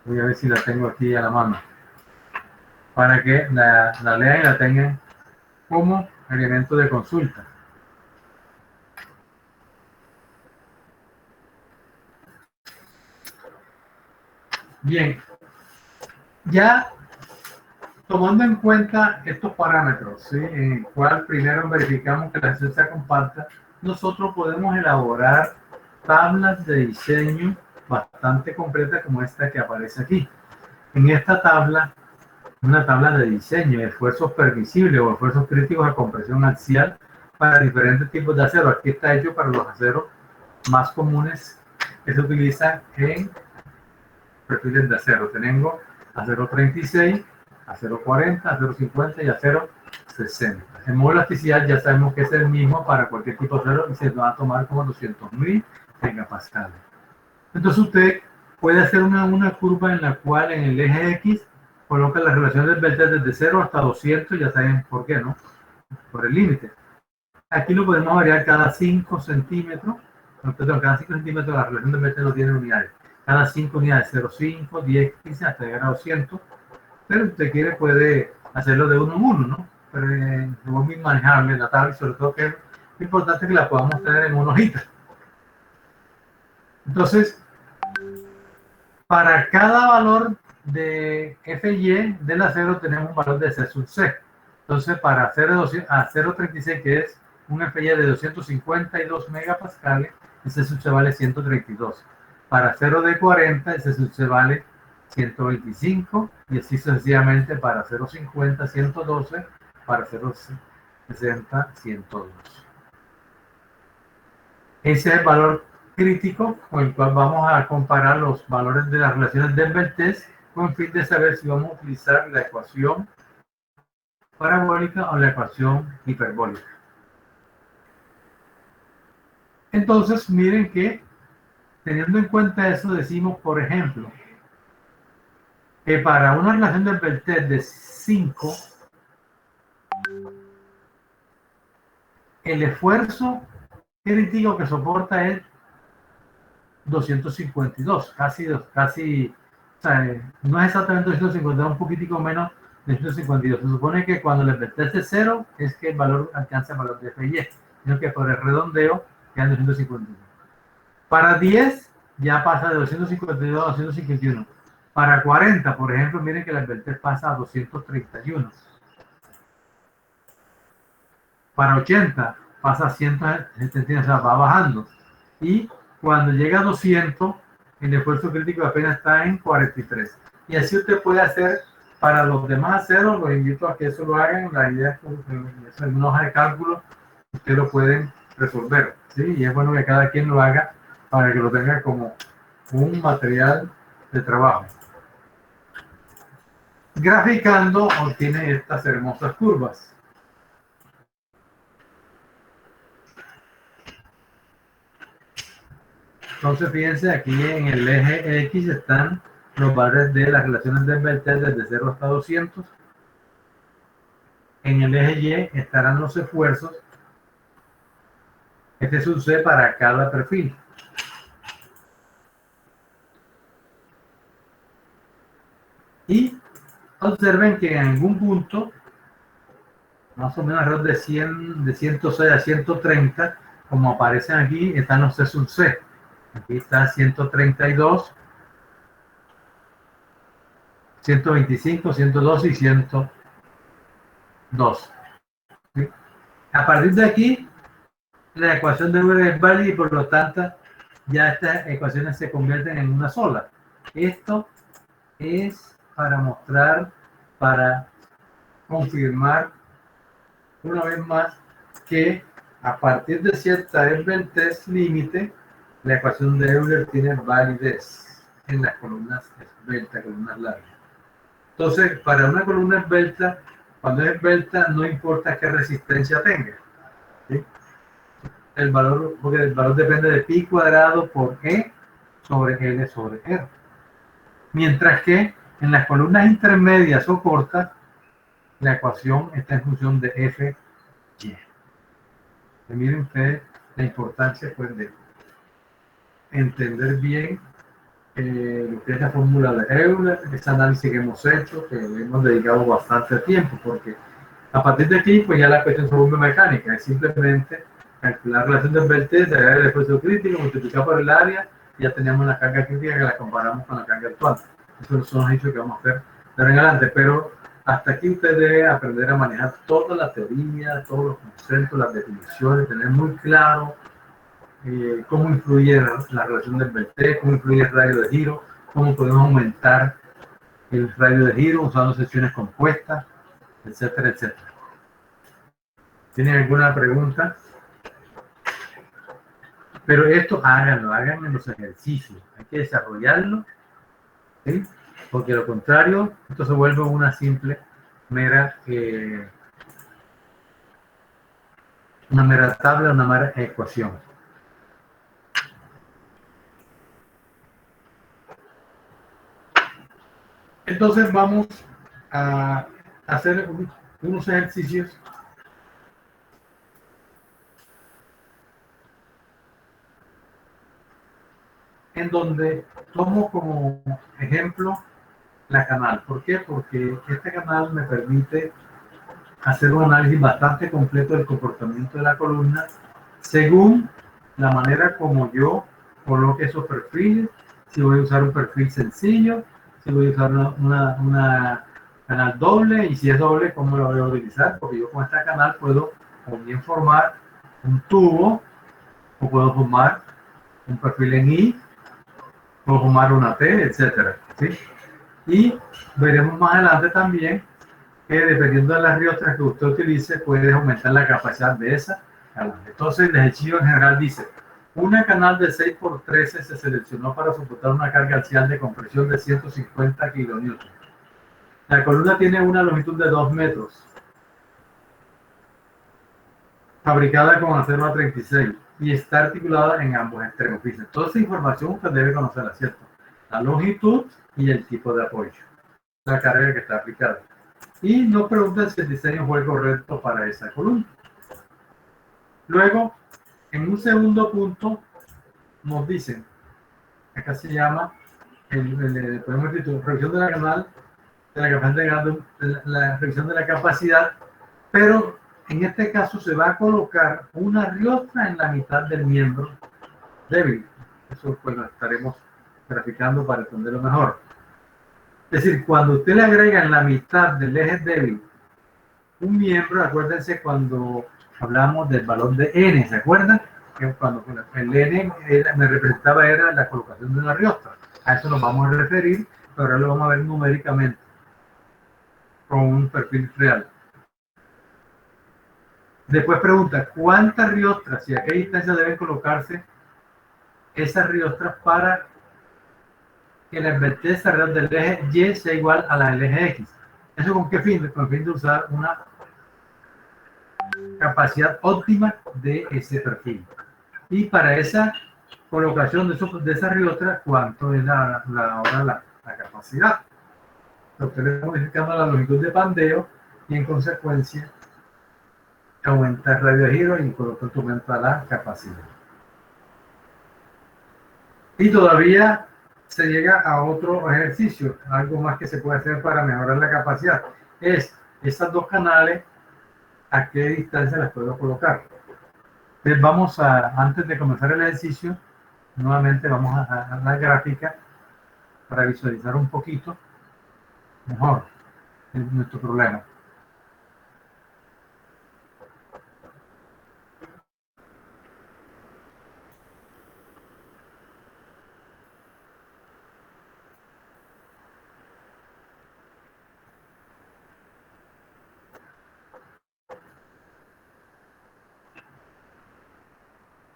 Voy a ver si la tengo aquí a la mano. Para que la lean y la tengan como elemento de consulta. Bien, ya tomando en cuenta estos parámetros, ¿sí? En el cual primero verificamos que la acción se comparta, nosotros podemos elaborar tablas de diseño bastante completas como esta que aparece aquí. En esta tabla, una tabla de diseño de esfuerzos permisibles o esfuerzos críticos a compresión axial para diferentes tipos de acero. Aquí está hecho para los aceros más comunes que se utilizan en perfiles de acero. Tenemos acero 36, acero 40, acero 50 y acero 60. El modo de elasticidad ya sabemos que es el mismo para cualquier tipo de acero y se va a tomar como 200.000 megapascales. Entonces usted puede hacer una curva en la cual en el eje X coloca la relación del Berthes desde 0 hasta 200, ya saben por qué, ¿no? Por el límite. Aquí lo podemos variar cada 5 centímetros, no, perdón, cada 5 centímetros la relación del Berthes no tiene unidades. Cada 5 unidades, 0,5, 10, 15, hasta llegar a 200. Pero si usted quiere puede hacerlo de uno en uno, ¿no? Pero es muy manejable la tabla y sobre todo que es importante que la podamos tener en una hojita. Entonces, para cada valor de Fy del acero tenemos un valor de C sub C. Entonces, para hacer a 0,36, que es un Fy de 252 megapascales, ese sub C vale 132. Para 0 de 40, ese sub C vale 125, y así sucesivamente para 0,50, 112, para 0,60, 102. Ese es el valor crítico con el cual vamos a comparar los valores de las relaciones de Berthes con el fin de saber si vamos a utilizar la ecuación parabólica o la ecuación hiperbólica. Entonces, miren que teniendo en cuenta eso, decimos, por ejemplo, que para una relación de Berthes de 5, el esfuerzo crítico que soporta es 252, casi, o sea, no es exactamente 252, un poquitico menos de 252. Se supone que cuando el Berthes es 0 es que el valor alcanza el valor de Fy, sino que por el redondeo quedan 252. Para 10 ya pasa de 252 a 251. Para 40, por ejemplo, miren que el Berthes pasa a 231. Para 80 pasa a 170, o sea, va bajando. Y cuando llega a 200, el esfuerzo crítico apenas está en 43. Y así usted puede hacer para los demás aceros. Los invito a que eso lo hagan. La idea es que en una hoja de cálculo usted lo pueden resolver, ¿sí? Y es bueno que cada quien lo haga para que lo tenga como un material de trabajo. Graficando obtiene estas hermosas curvas. Entonces, fíjense, aquí en el eje X están los valores de las relaciones de Berthes desde 0 hasta 200. En el eje Y estarán los esfuerzos F sub C para cada perfil. Y observen que en algún punto, más o menos alrededor de 100, de 106 a 130, como aparecen aquí, están los C sub C. Aquí está 132, 125, 112 y 102. ¿Sí? A partir de aquí, la ecuación de Euler es válida y por lo tanto ya estas ecuaciones se convierten en una sola. Esto es para mostrar, para confirmar una vez más que a partir de cierta Berthes límite, la ecuación de Euler tiene validez en las columnas esbeltas, columnas largas. Entonces, para una columna esbelta, Cuando es esbelta, no importa qué resistencia tenga, ¿sí? El valor, porque el valor depende de pi cuadrado por E sobre L sobre R. Mientras que en las columnas intermedias o cortas, la ecuación está en función de F, Y. Y miren ustedes la importancia pues, de entender bien lo que es la fórmula de Euler, ese análisis que hemos hecho, que le hemos dedicado bastante tiempo, porque a partir de aquí, pues ya la cuestión se vuelve mecánica, es simplemente calcular la relación de vertiente, agregar el esfuerzo crítico, multiplicar por el área, y ya tenemos la carga crítica que la comparamos con la carga actual. Esos son los hechos que vamos a hacer de ahora en adelante, pero hasta aquí usted debe aprender a manejar toda la teoría, todos los conceptos, las definiciones, tener muy claro cómo influye la relación del vertiente, cómo influye el radio de giro, cómo podemos aumentar el radio de giro usando secciones compuestas, etcétera, etcétera. ¿Tienen alguna pregunta? Pero esto háganlo en los ejercicios. Hay que desarrollarlo, ¿sí? Porque lo contrario, esto se vuelve una simple, mera tabla, una mera ecuación. Entonces vamos a hacer unos ejercicios en donde tomo como ejemplo la canal. ¿Por qué? Porque este canal me permite hacer un análisis bastante completo del comportamiento de la columna según la manera como yo coloque esos perfiles, si voy a usar un perfil sencillo, si voy a usar una canal doble, y si es doble, cómo lo voy a utilizar, porque yo con esta canal puedo o bien formar un tubo, o puedo formar un perfil en I, puedo formar una T, etcétera, ¿sí? Y veremos más adelante también que dependiendo de las riostras que usted utilice, puede aumentar la capacidad de esa canal. Entonces, el ejercicio en general dice, una canal de 6x13 se seleccionó para soportar una carga axial de compresión de 150 kN. La columna tiene una longitud de 2 metros, fabricada con acero A36 y está articulada en ambos extremos. Dice, toda esa información usted debe conocerla, ¿cierto? La longitud y el tipo de apoyo, la carga que está aplicada. Y nos preguntan si el diseño fue correcto para esa columna. Luego, en un segundo punto, nos dicen, acá se llama, podemos decir, revisión de la canal, la revisión de la capacidad, pero en este caso se va a colocar una riostra en la mitad del miembro débil. Eso pues lo estaremos graficando para entenderlo mejor. Es decir, cuando usted le agrega en la mitad del eje débil un miembro, acuérdense cuando hablamos del valor de n, ¿se acuerdan? Que cuando el n me representaba era la colocación de una riostra. A eso nos vamos a referir, pero ahora lo vamos a ver numéricamente con un perfil real. Después pregunta, ¿cuántas riostras y a qué distancia deben colocarse esas riostras para que la invertencia alrededor del eje Y sea igual a la del eje X? ¿Eso con qué fin? Con el fin de usar una capacidad óptima de ese perfil. Y para esa colocación de esa riostra, ¿cuánto es la capacidad? Usted le está modificando la longitud de pandeo y en consecuencia aumenta el radio de giro y por lo tanto aumenta la capacidad. Y todavía se llega a otro ejercicio, algo más que se puede hacer para mejorar la capacidad. Es esas dos canales, ¿a qué distancia las puedo colocar? Entonces vamos antes de comenzar el ejercicio, nuevamente vamos a la gráfica para visualizar un poquito mejor nuestro problema.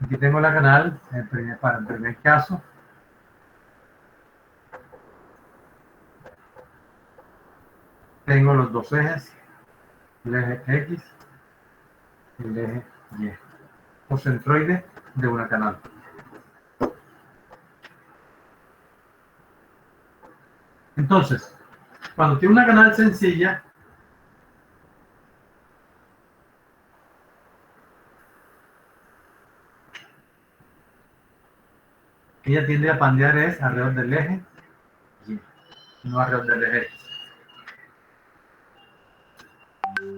Aquí tengo la canal para el primer caso. Tengo los dos ejes el eje X, el eje Y, o centroide de una canal. Entonces, cuando tiene una canal sencilla, ella tiende a pandear es alrededor del eje Y, no alrededor del eje X.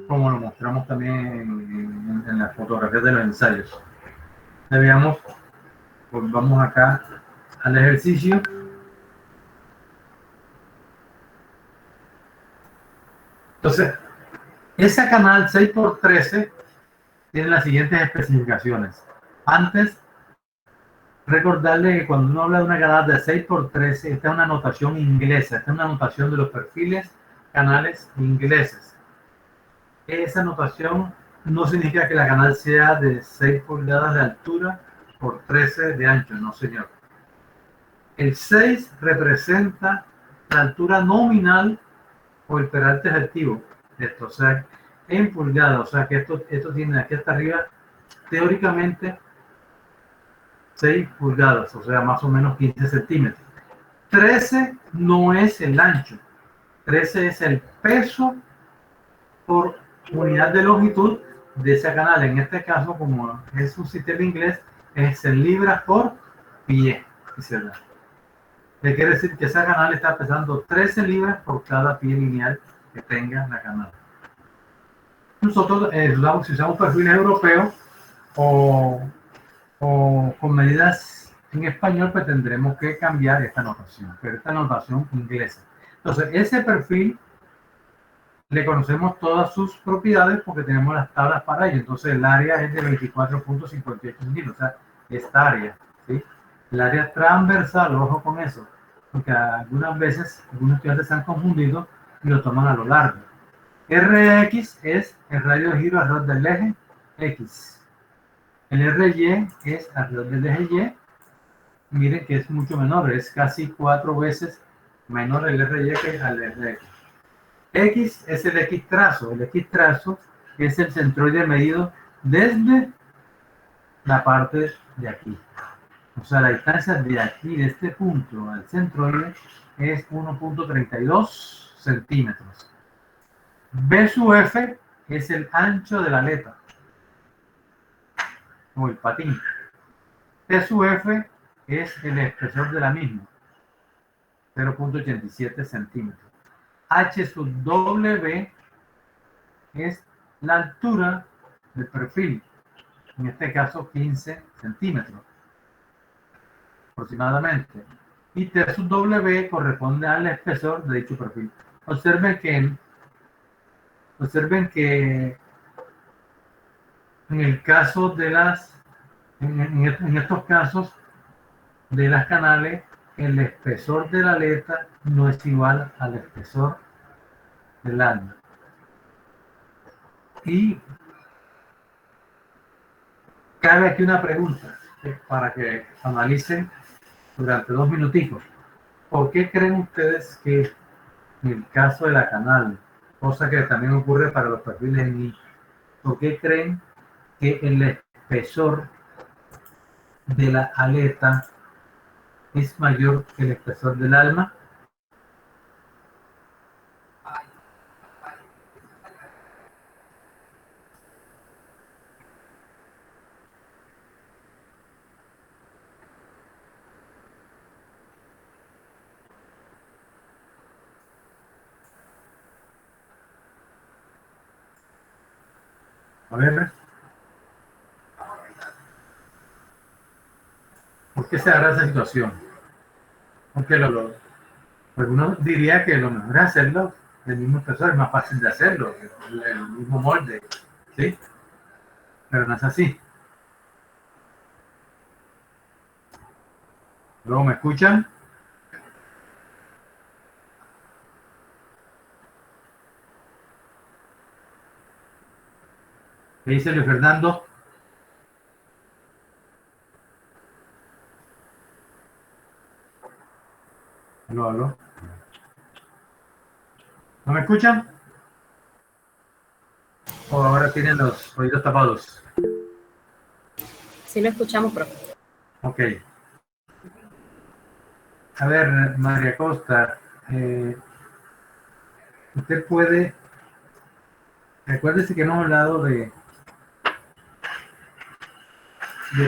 Como lo mostramos también en las fotografías de los ensayos. Ya veamos, pues vamos acá al ejercicio. Entonces, esa canal 6x13 tiene las siguientes especificaciones. Antes, recordarle que cuando uno habla de una canal de 6x13, esta es una notación inglesa, esta es una notación de los perfiles canales ingleses. Esa notación no significa que la canal sea de 6 pulgadas de altura por 13 de ancho, no señor. El 6 representa la altura nominal o el peralte efectivo de esto, o sea, en pulgadas, o sea que esto tiene aquí hasta arriba teóricamente 6 pulgadas, o sea, más o menos 15 centímetros. 13 no es el ancho, 13 es el peso por unidad de longitud de esa canal. En este caso, como es un sistema inglés, es en libras por pie. ¿Qué quiere decir? Que esa canal está pesando 13 libras por cada pie lineal que tenga la canal. Nosotros, si usamos perfiles europeos o con medidas en español, pues tendremos que cambiar esta notación, pero esta notación inglesa. Entonces, ese perfil le conocemos todas sus propiedades porque tenemos las tablas para ello. Entonces, el área es de 24.58 centímetros, o sea, esta área, ¿sí? El área transversal, ojo con eso, porque algunas veces algunos estudiantes se han confundido y lo toman a lo largo. Rx es el radio de giro alrededor del eje X. El RY es alrededor del eje Y. Miren que es mucho menor, es casi 4 veces menor el RY que el RX. X es el X trazo. El X trazo es el centroide medido desde la parte de aquí. O sea, la distancia de aquí, de este punto al centroide, es 1.32 centímetros. B sub F es el ancho de la aleta, o el patín. T sub F es el espesor de la misma, 0.87 centímetros. H sub W es la altura del perfil, en este caso 15 centímetros aproximadamente. Y T sub W corresponde al espesor de dicho perfil. Observen que en el caso de en estos casos de las canales, el espesor de la aleta no es igual al espesor del alma. Y cabe aquí una pregunta para que analicen durante 2 minuticos. ¿Por qué creen ustedes que en el caso de la canal, cosa que también ocurre para los perfiles en I, por qué creen que el espesor de la aleta es mayor que el espesor del alma? A ver, ¿por qué se dará esa situación? Porque pues uno diría que lo mejor es hacerlo del mismo espesor, es más fácil de hacerlo, el mismo molde, ¿sí? Pero no es así. ¿Luego me escuchan? ¿Qué dice Luis Fernando? Aló, aló. ¿No me escuchan? ¿O ahora tienen los oídos tapados?
Sí lo escuchamos, profe.
Ok. A ver, María Costa, usted puede, recuérdese que hemos hablado de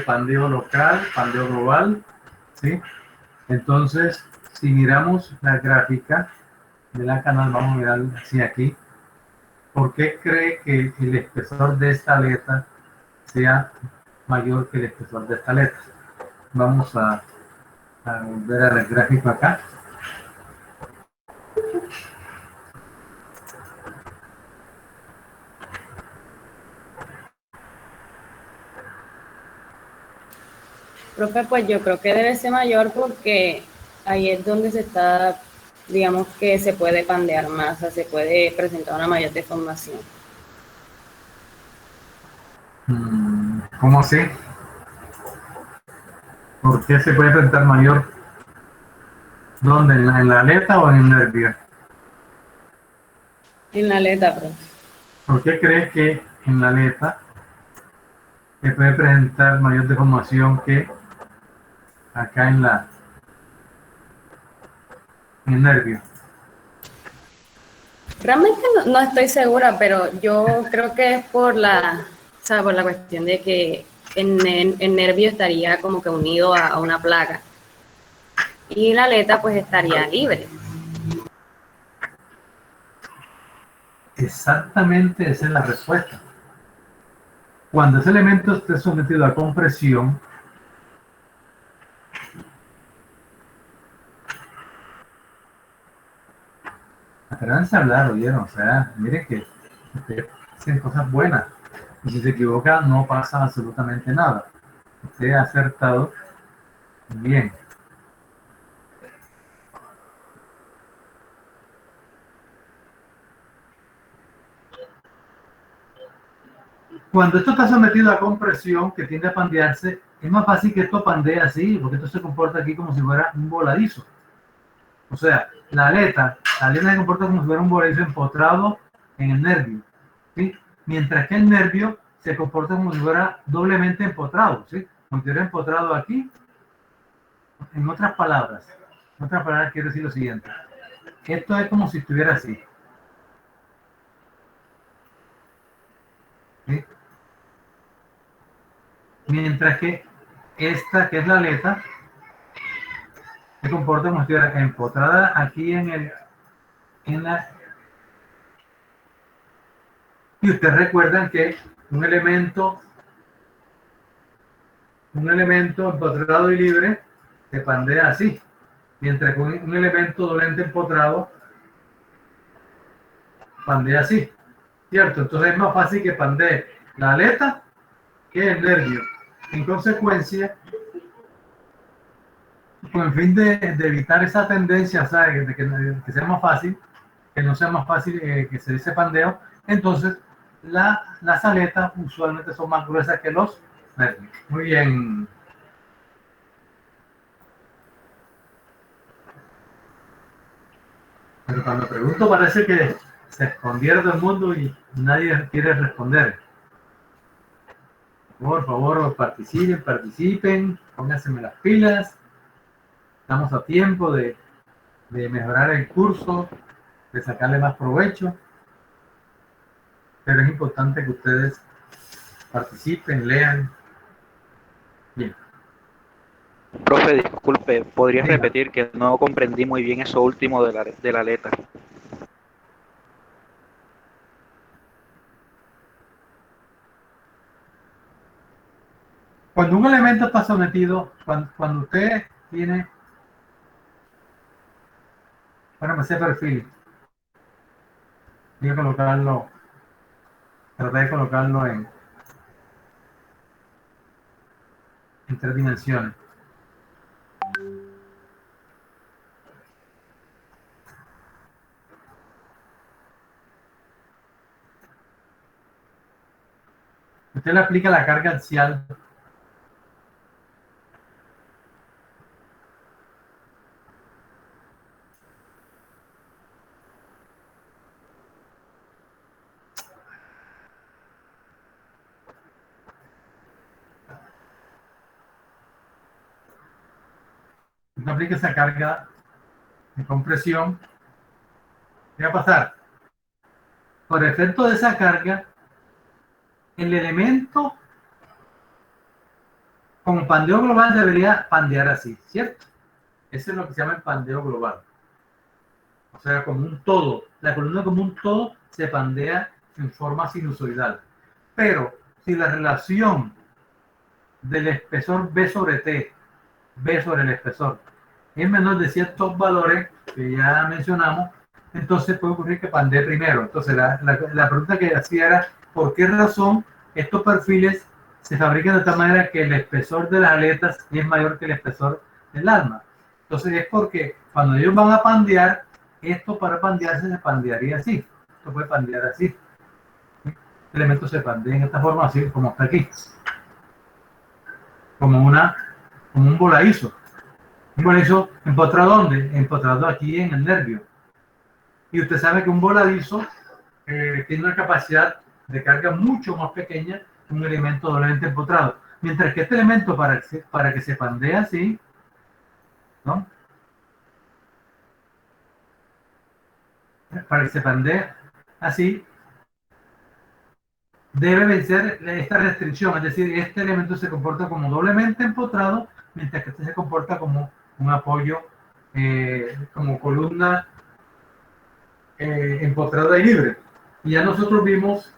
pandeo local, pandeo global, ¿sí? Entonces, si miramos la gráfica de la canal, vamos a mirar así aquí, ¿por qué cree que el espesor de esta aleta sea mayor que el espesor de esta aleta? Vamos a volver al gráfico acá.
Profe, pues yo creo que debe ser mayor porque ahí es donde se está, digamos que se puede pandear más, o sea, se puede presentar una mayor deformación.
¿Cómo así? ¿Por qué se puede presentar mayor? ¿Dónde? ¿En la aleta o en el nervio?
En la aleta, profe.
¿Por qué crees que en la aleta se puede presentar mayor deformación que acá en el nervio?
Realmente no estoy segura, pero yo creo que es por o sea, por la cuestión de que el nervio estaría como que unido a una placa y la aleta pues estaría libre.
Exactamente esa es la respuesta. Cuando ese elemento esté sometido a compresión, atrévanse a hablar, oyeron, o sea, miren que ustedes hacen cosas buenas. Y si se equivoca, no pasa absolutamente nada. Usted ha acertado bien. Cuando esto está sometido a compresión, que tiende a pandearse, es más fácil que esto pandee así, porque esto se comporta aquí como si fuera un voladizo. O sea, la aleta se comporta como si fuera un voladizo empotrado en el nervio, ¿sí? Mientras que el nervio se comporta como si fuera doblemente empotrado, ¿sí? Como si fuera empotrado aquí. En otras palabras quiero decir lo siguiente. Esto es como si estuviera así, ¿sí? Mientras que esta, que es la aleta, se comporta como si estuviera empotrada aquí en la... Y ustedes recuerdan que un elemento empotrado y libre se pandea así, mientras que un elemento doblemente empotrado pandea así, ¿cierto? Entonces es más fácil que pandee la aleta que el nervio. En consecuencia, con el fin de evitar esa tendencia, ¿sabes? De que sea más fácil, que no sea más fácil que se dice pandeo, entonces las aletas usualmente son más gruesas que los nervios. Muy bien. Pero cuando pregunto parece que se escondiera todo el mundo y nadie quiere responder. Por favor, participen, pónganse las pilas. Estamos a tiempo de mejorar el curso, de sacarle más provecho. Pero es importante que ustedes participen, lean. Bien.
Profe, disculpe, ¿podrías
Diga.
repetir que no comprendí muy bien eso último de la aleta?
Cuando un elemento está sometido, cuando usted tiene, bueno, ese perfil, voy a colocarlo, tratar de colocarlo en tres dimensiones. Usted le aplica la carga axial Cuando aplique esa carga de compresión, ¿qué va a pasar? Por efecto de esa carga, el elemento como pandeo global debería pandear así, ¿cierto? Eso es lo que se llama el pandeo global. O sea, como un todo. La columna como un todo se pandea en forma sinusoidal. Pero si la relación del espesor B sobre T, B sobre el espesor, es menor de ciertos valores que ya mencionamos, entonces puede ocurrir que pandee primero. Entonces la pregunta que hacía era, ¿por qué razón estos perfiles se fabrican de tal manera que el espesor de las aletas es mayor que el espesor del alma? Entonces es porque cuando ellos van a pandear, esto para pandearse se pandearía así. Esto puede pandear así. El elemento se pandea en esta forma, así como está aquí. Como un voladizo. Un voladizo empotrado ¿dónde? Empotrado aquí en el nervio. Y usted sabe que un voladizo tiene una capacidad de carga mucho más pequeña que un elemento doblemente empotrado. Mientras que este elemento, para que se pandee así, ¿no? Para que se pandee así, debe vencer esta restricción. Es decir, este elemento se comporta como doblemente empotrado, mientras que este se comporta como un apoyo, como columna empotrada y libre. Y ya nosotros vimos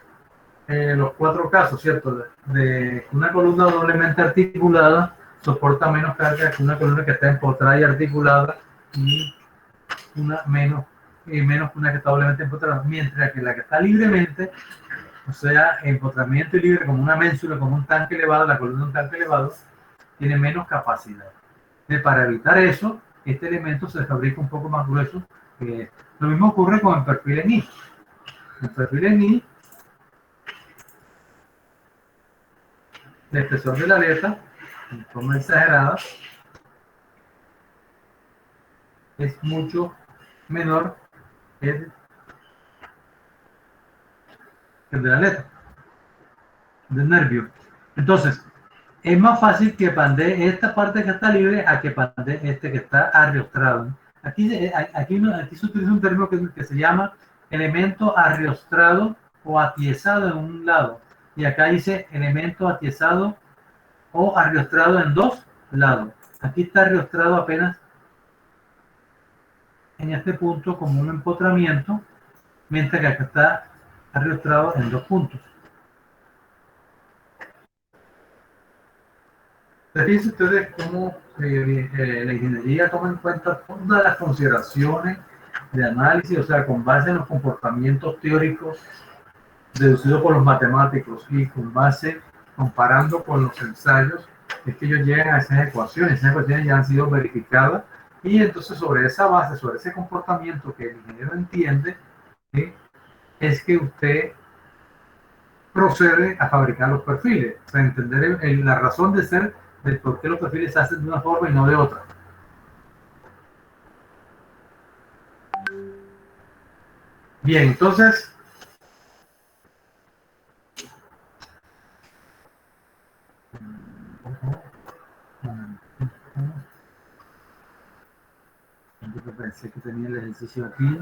los 4 casos, ¿cierto? De una columna doblemente articulada soporta menos carga que una columna que está empotrada y articulada, y menos que una que está doblemente empotrada, mientras que la que está libremente, o sea, empotramiento y libre, como una ménsula, como un tanque elevado, la columna de un tanque elevado, tiene menos capacidad. Para evitar eso, este elemento se fabrica un poco más grueso. Lo mismo ocurre con el perfil en I. El perfil en I, el espesor de la aleta, en forma exagerada, es mucho menor que el de la aleta, del nervio. Entonces, es más fácil que pandee esta parte que está libre a que pandee este que está arriostrado. Aquí se utiliza un término que se llama elemento arriostrado o atiesado en un lado. Y acá dice elemento atiesado o arriostrado en 2 lados. Aquí está arriostrado apenas en este punto como un empotramiento, mientras que acá está arriostrado en 2 puntos. Fíjense ustedes cómo la ingeniería toma en cuenta todas las consideraciones de análisis, o sea, con base en los comportamientos teóricos deducidos por los matemáticos y con base, comparando con los ensayos, es que ellos llegan a esas ecuaciones ya han sido verificadas, y entonces sobre esa base, sobre ese comportamiento que el ingeniero entiende, ¿sí?, es que usted procede a fabricar los perfiles, para entender la razón de ser de por qué los perfiles se hacen de una forma y no de otra. Bien, entonces, yo pensé que tenía el ejercicio aquí.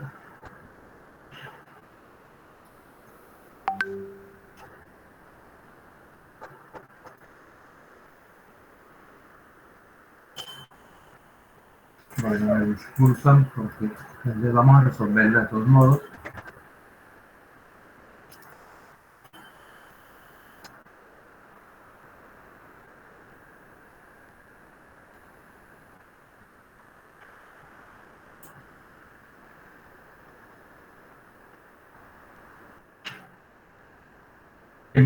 Bueno, me disculpan porque vamos a resolverla de todos modos.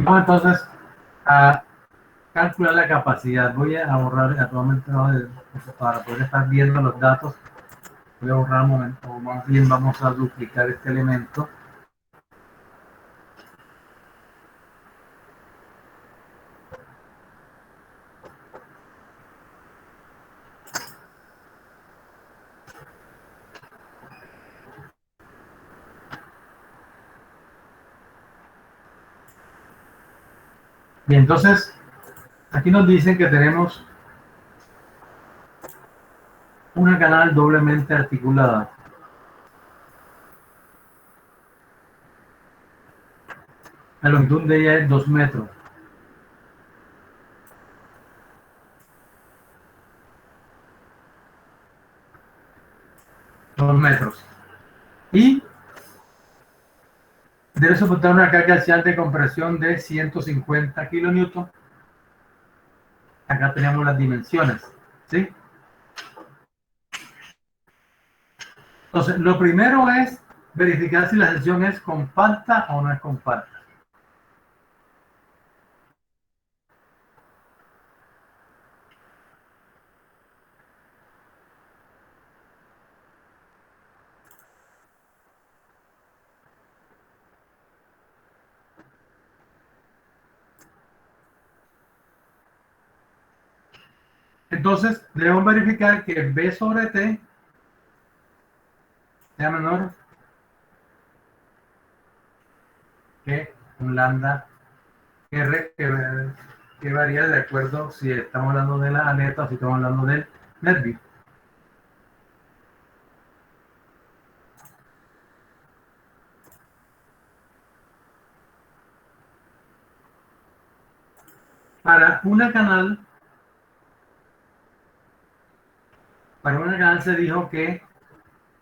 Vamos entonces a calcular la capacidad. Voy a borrar actualmente para poder estar viendo los datos. Voy a borrar un momento, o más bien vamos a duplicar este elemento. Y entonces, aquí nos dicen que tenemos una canal doblemente articulada. La longitud de ella es 2 metros. Y debe soportar una carga axial de compresión de 150 kilonewton. Acá tenemos las dimensiones, ¿sí? Entonces, lo primero es verificar si la sección es compacta o no es compacta. Entonces, debemos verificar que B sobre T sea menor que un lambda R que varía de acuerdo si estamos hablando de la aleta o si estamos hablando del nervio. Para una canal se dijo que,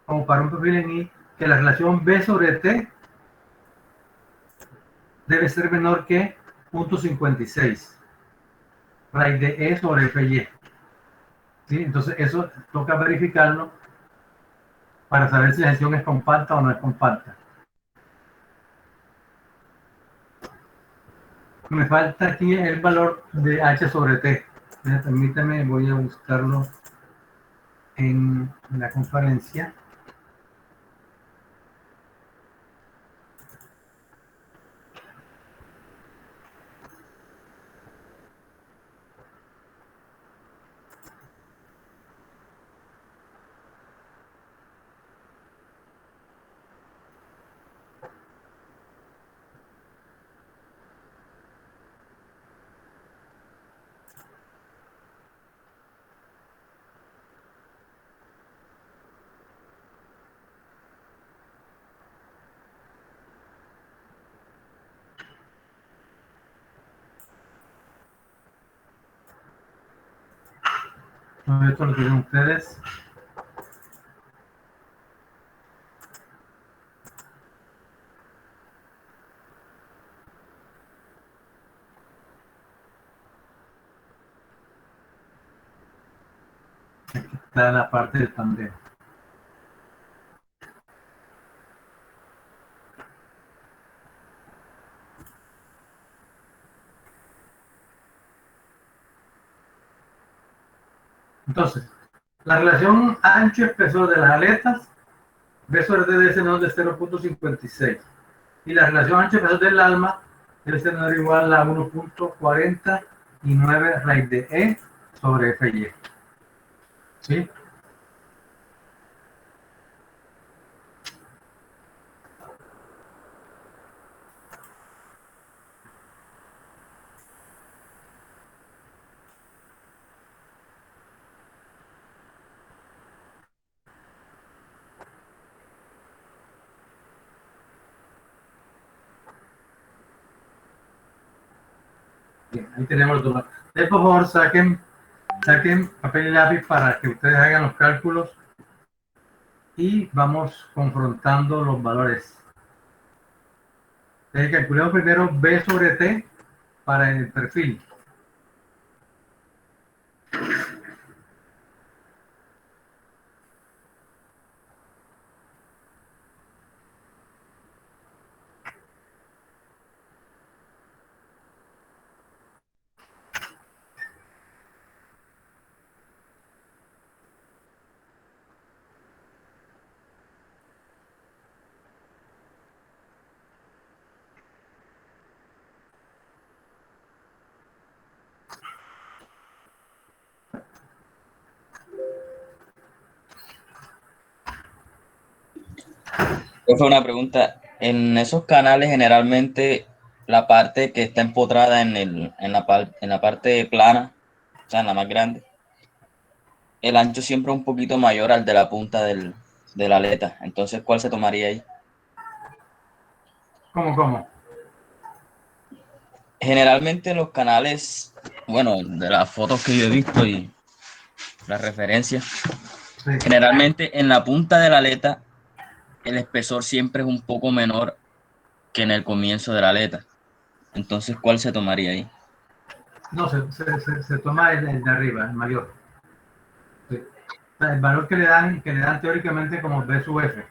como para un perfil en I, que la relación B sobre T debe ser menor que 0.56 raíz de E sobre FY. ¿Sí? Entonces eso toca verificarlo para saber si la sección es compacta o no es compacta. Me falta aquí el valor de H sobre T. Permítame, voy a buscarlo en la conferencia. Esto lo tienen ustedes. Aquí está la parte del tandem. Entonces, la relación ancho-espesor de las aletas, B sobre T debe ser menor de 0.56. Y la relación ancho-espesor del alma debe ser menor o igual a 1.49 raíz de E sobre FY. ¿Sí? Bien, ahí tenemos los dos. Por favor, saquen papel y lápiz para que ustedes hagan los cálculos y vamos confrontando los valores. Calculemos primero B sobre T para el perfil.
Fue una pregunta. En esos canales generalmente la parte que está empotrada en la parte plana, o sea, en la más grande, el ancho siempre es un poquito mayor al de la punta de la aleta. Entonces, ¿cuál se tomaría ahí?
¿Cómo?
Generalmente en los canales, bueno, de las fotos que yo he visto y las referencias,
Sí.
generalmente en la punta de la aleta el espesor siempre es un poco menor que en el comienzo de la aleta. Entonces, ¿cuál se tomaría ahí?
No, se toma el de arriba, el mayor. Sí. O sea, el valor que le dan teóricamente como B sub F.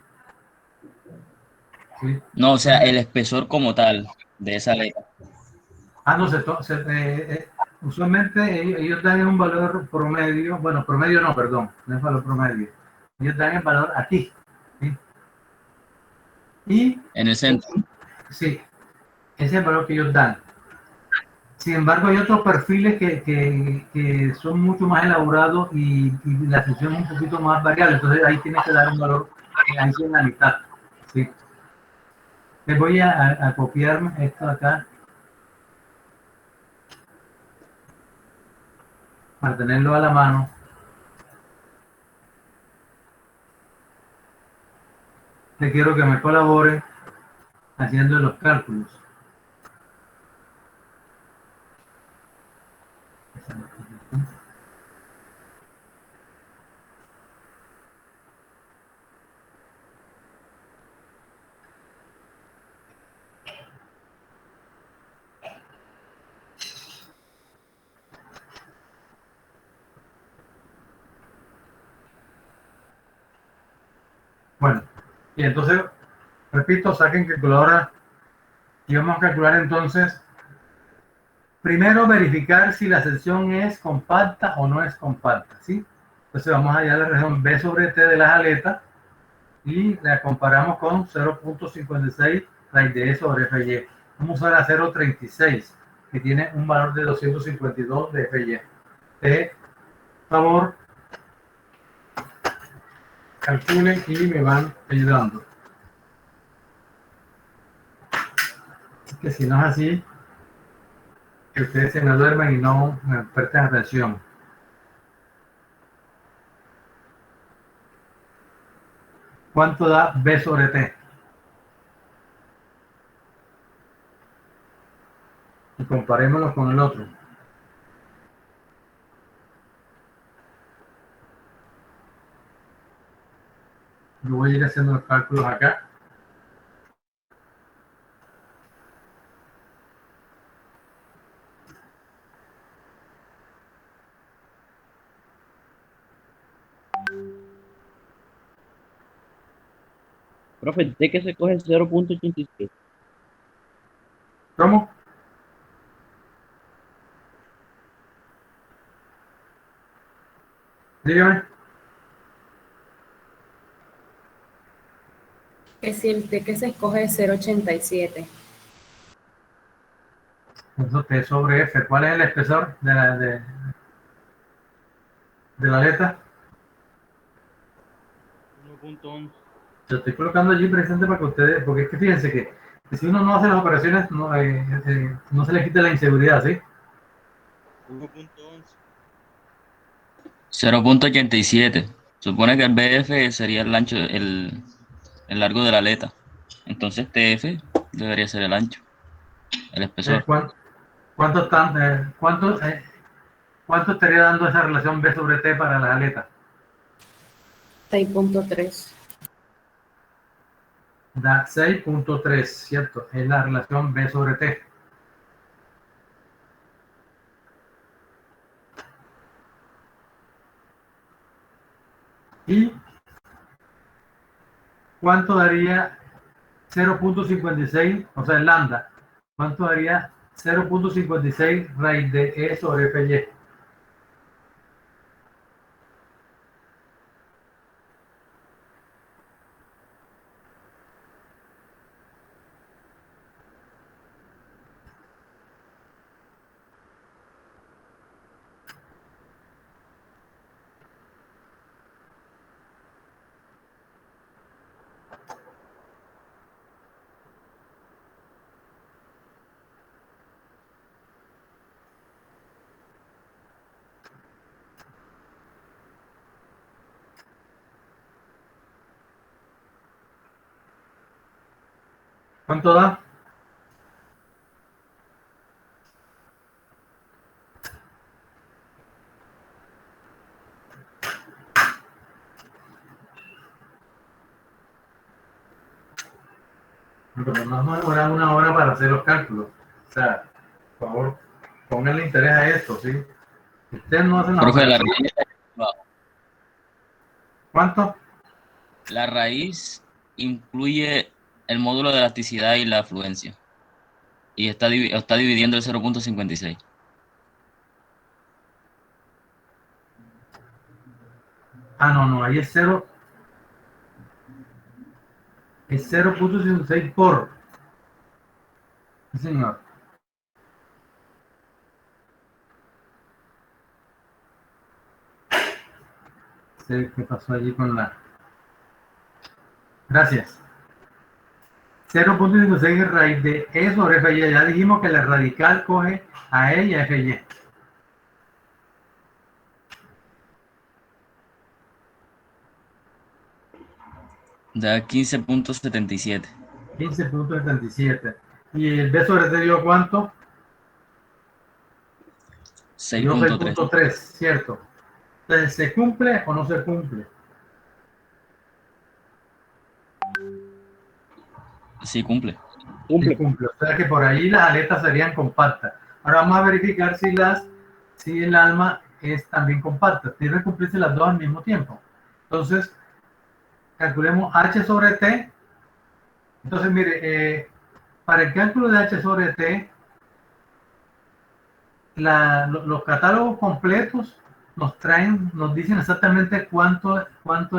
¿Sí?
No, o sea, el espesor como tal de esa aleta.
No, usualmente ellos dan un valor promedio, bueno, promedio no, perdón, no es valor promedio. Ellos dan el valor aquí. ¿Sí? Y
En el centro.
sí, ese es el valor que ellos dan. Sin embargo, hay otros perfiles que son mucho más elaborados y la función es un poquito más variable. Entonces ahí tienes que dar un valor, ahí sí en la mitad. ¿Sí? Les voy a copiarme esto acá para tenerlo a la mano. Te quiero que me colabore haciendo los cálculos. Bueno, y entonces, repito, saquen calculadora y vamos a calcular entonces, primero verificar si la sección es compacta o no es compacta, ¿sí? Entonces vamos allá a la región B sobre T de las aletas y la comparamos con 0.56 raíz de E sobre FY. Vamos a usar a 0.36, que tiene un valor de 252 de FY. De favor, calculen y me van ayudando. Que si no es así, que ustedes se me duermen y no me presten atención. ¿Cuánto da B sobre T? Y comparémoslo con el otro. Yo voy a ir haciendo los cálculos acá.
Profe, ¿de qué se coge el 0.86?
¿Cómo? Dígame.
Es decir, de que se escoge 0,87.
Eso T sobre F. ¿Cuál es el espesor de la aleta?
1.11.
Yo estoy colocando allí presente para que ustedes, porque es que fíjense que si uno no hace las operaciones, no, no se le quita la inseguridad, ¿sí?
1.11. 0.87. Supone que el BF sería el ancho, el largo de la aleta. Entonces TF debería ser el ancho, el espesor.
¿Cuánto, cuánto estaría dando esa relación B sobre T para la aleta?
6,3.
Da 6.3, ¿cierto? Es la relación B sobre T. ¿Y cuánto daría 0.56, o sea, el lambda? ¿Cuánto daría 0.56 raíz de E sobre FY? ¿Cuánto da? Pero nos vamos a demorar 1 hora para hacer los cálculos. O sea, por favor, pónganle interés a esto, ¿sí? Ustedes no hacen la
Profe, la
operación.
raíz,
¿Cuánto?
la raíz incluye el módulo de elasticidad y la afluencia. Y está dividiendo el 0.56.
Ah, no, ahí es 0. Es 0.56 por. Sí, señor. Sé qué pasó allí con la. Gracias. 0.56 es raíz de E sobre FY. Ya dijimos que la radical coge a E y a FY.
Da 15.77.
15.77. ¿Y el B sobre T dio cuánto? Dio
6.3.
6.3, ¿cierto? Entonces, ¿se cumple o no se cumple?
Sí, cumple.
Sí cumple. O sea que por ahí las aletas serían compactas. Ahora vamos a verificar si el alma es también compacta. Tienen que cumplirse las dos al mismo tiempo. Entonces, calculemos H sobre T. Entonces, mire, para el cálculo de H sobre T, los catálogos completos nos dicen exactamente cuánto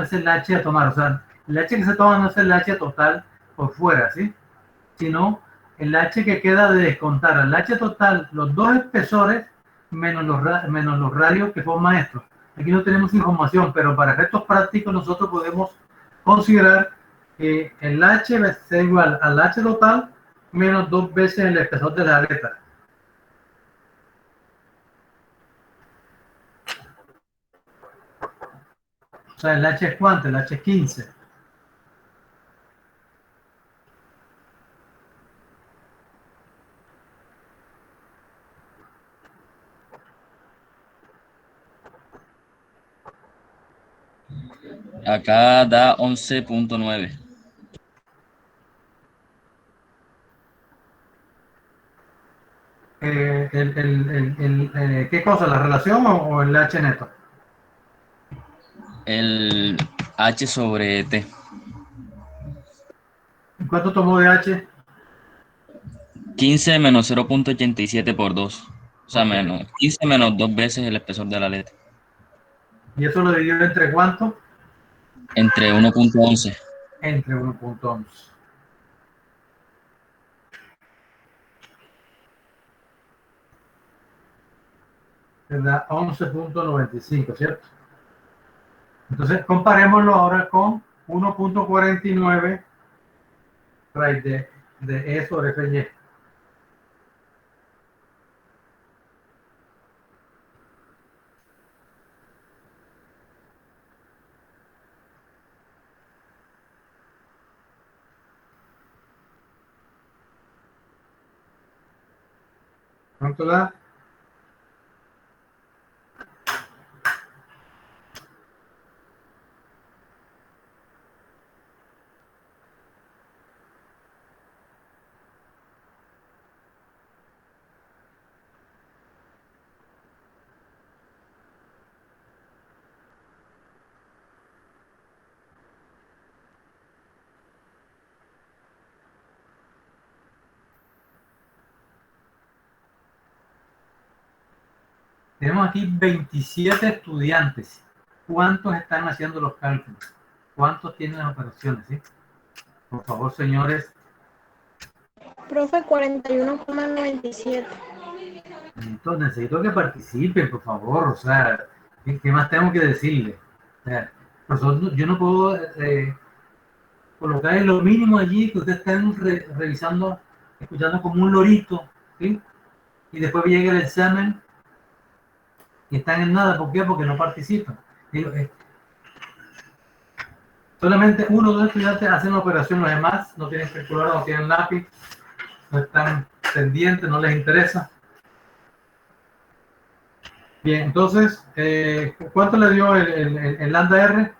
es el H a tomar. O sea, el H que se toma no es el H total por fuera, ¿sí? Sino el H que queda de descontar. El H total, los dos espesores menos los radios que forman esto. Aquí no tenemos información, pero para efectos prácticos nosotros podemos considerar que el H es igual al H total menos 2 veces el espesor de la aleta. O sea, el H es cuánto, el H es 15.
Acá da 11.9.
¿Qué cosa? ¿La relación o el H neto?
El H sobre T.
¿Cuánto tomó de H?
15 menos 0.87 por 2. O sea,
Ok.
15 menos 2 veces el espesor de la letra.
¿Y eso lo dividió entre cuánto?
Entre 1.11.
Entre 1.11. Te da 11.95, ¿cierto? Entonces, comparémoslo ahora con 1.49 raíz de E sobre FY. ¿Cuánto da? Tenemos aquí 27 estudiantes. ¿Cuántos están haciendo los cálculos? ¿Cuántos tienen las operaciones? ¿Sí? Por favor, señores.
Profe, 41,97.
Entonces, necesito que participen, por favor. O sea, ¿qué más tengo que decirle? O sea, yo no puedo colocar en lo mínimo allí que ustedes estén revisando, escuchando como un lorito, ¿sí? Y después llega el examen y están en nada. ¿Por qué? Porque no participan. Digo, Solamente uno o dos estudiantes hacen la operación, los demás no tienen calculadora, no tienen lápiz, no están pendientes, no les interesa. Bien, entonces, ¿cuánto le dio el lambda R?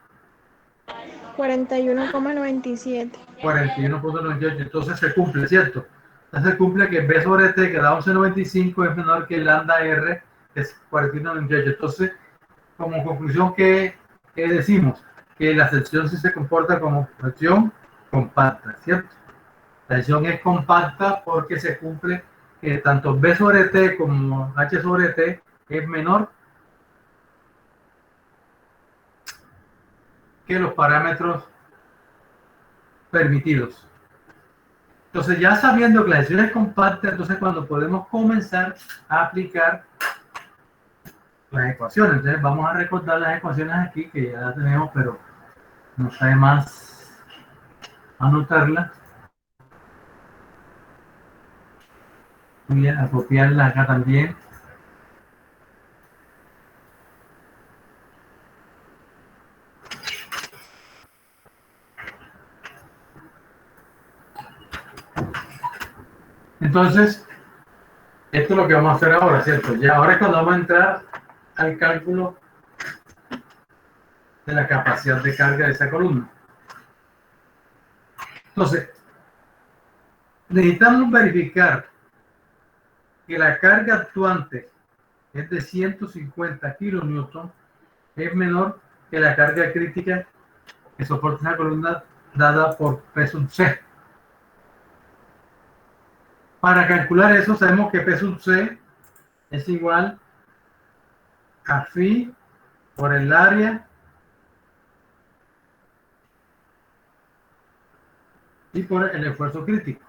41,97.
41,98. Entonces se cumple, ¿cierto? Entonces se cumple que B sobre T, que da 11,95, es menor que el lambda R, que es 41,98. Entonces, como conclusión, ¿qué decimos? Que la sección sí se comporta como sección compacta, ¿cierto? La sección es compacta porque se cumple que tanto B sobre T como H sobre T es menor que los parámetros permitidos. Entonces, ya sabiendo que la sección es compacta, entonces cuando podemos comenzar a aplicar las ecuaciones. Entonces, vamos a recordar las ecuaciones aquí, que ya las tenemos, pero no está de más anotarlas. Voy a copiarlas acá también. Entonces, esto es lo que vamos a hacer ahora, ¿cierto? Ya ahora es cuando vamos a entrar al cálculo de la capacidad de carga de esa columna. Entonces, necesitamos verificar que la carga actuante es de 150 kilonewton, es menor que la carga crítica que soporta esa columna dada por P sub C. Para calcular eso, sabemos que P sub C es igual a phi por el área y por el esfuerzo crítico.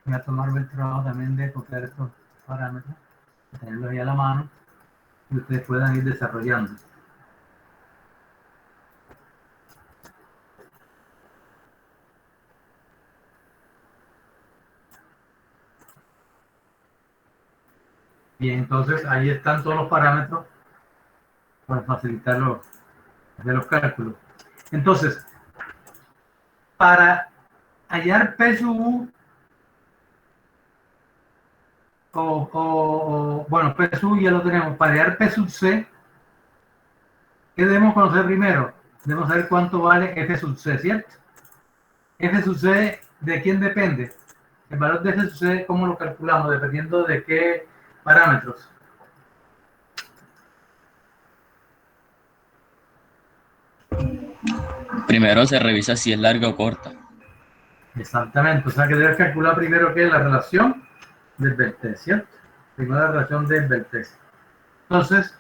Voy a tomarme el trabajo también de copiar estos parámetros, tenerlos ahí a la mano y ustedes puedan ir desarrollando. Bien, entonces ahí están todos los parámetros para facilitar los cálculos. Entonces, para hallar P sub U, bueno, P sub ya lo tenemos. Para hallar P sub C, ¿qué debemos conocer primero? Debemos saber cuánto vale F sub C, ¿cierto? F sub C, ¿de quién depende? El valor de F sub C, ¿cómo lo calculamos? Dependiendo de qué parámetros.
Primero se revisa si es larga o corta.
Exactamente, o sea que debes calcular primero qué es la relación del Beltrés, ¿cierto? Primero la relación del Beltrés. Entonces,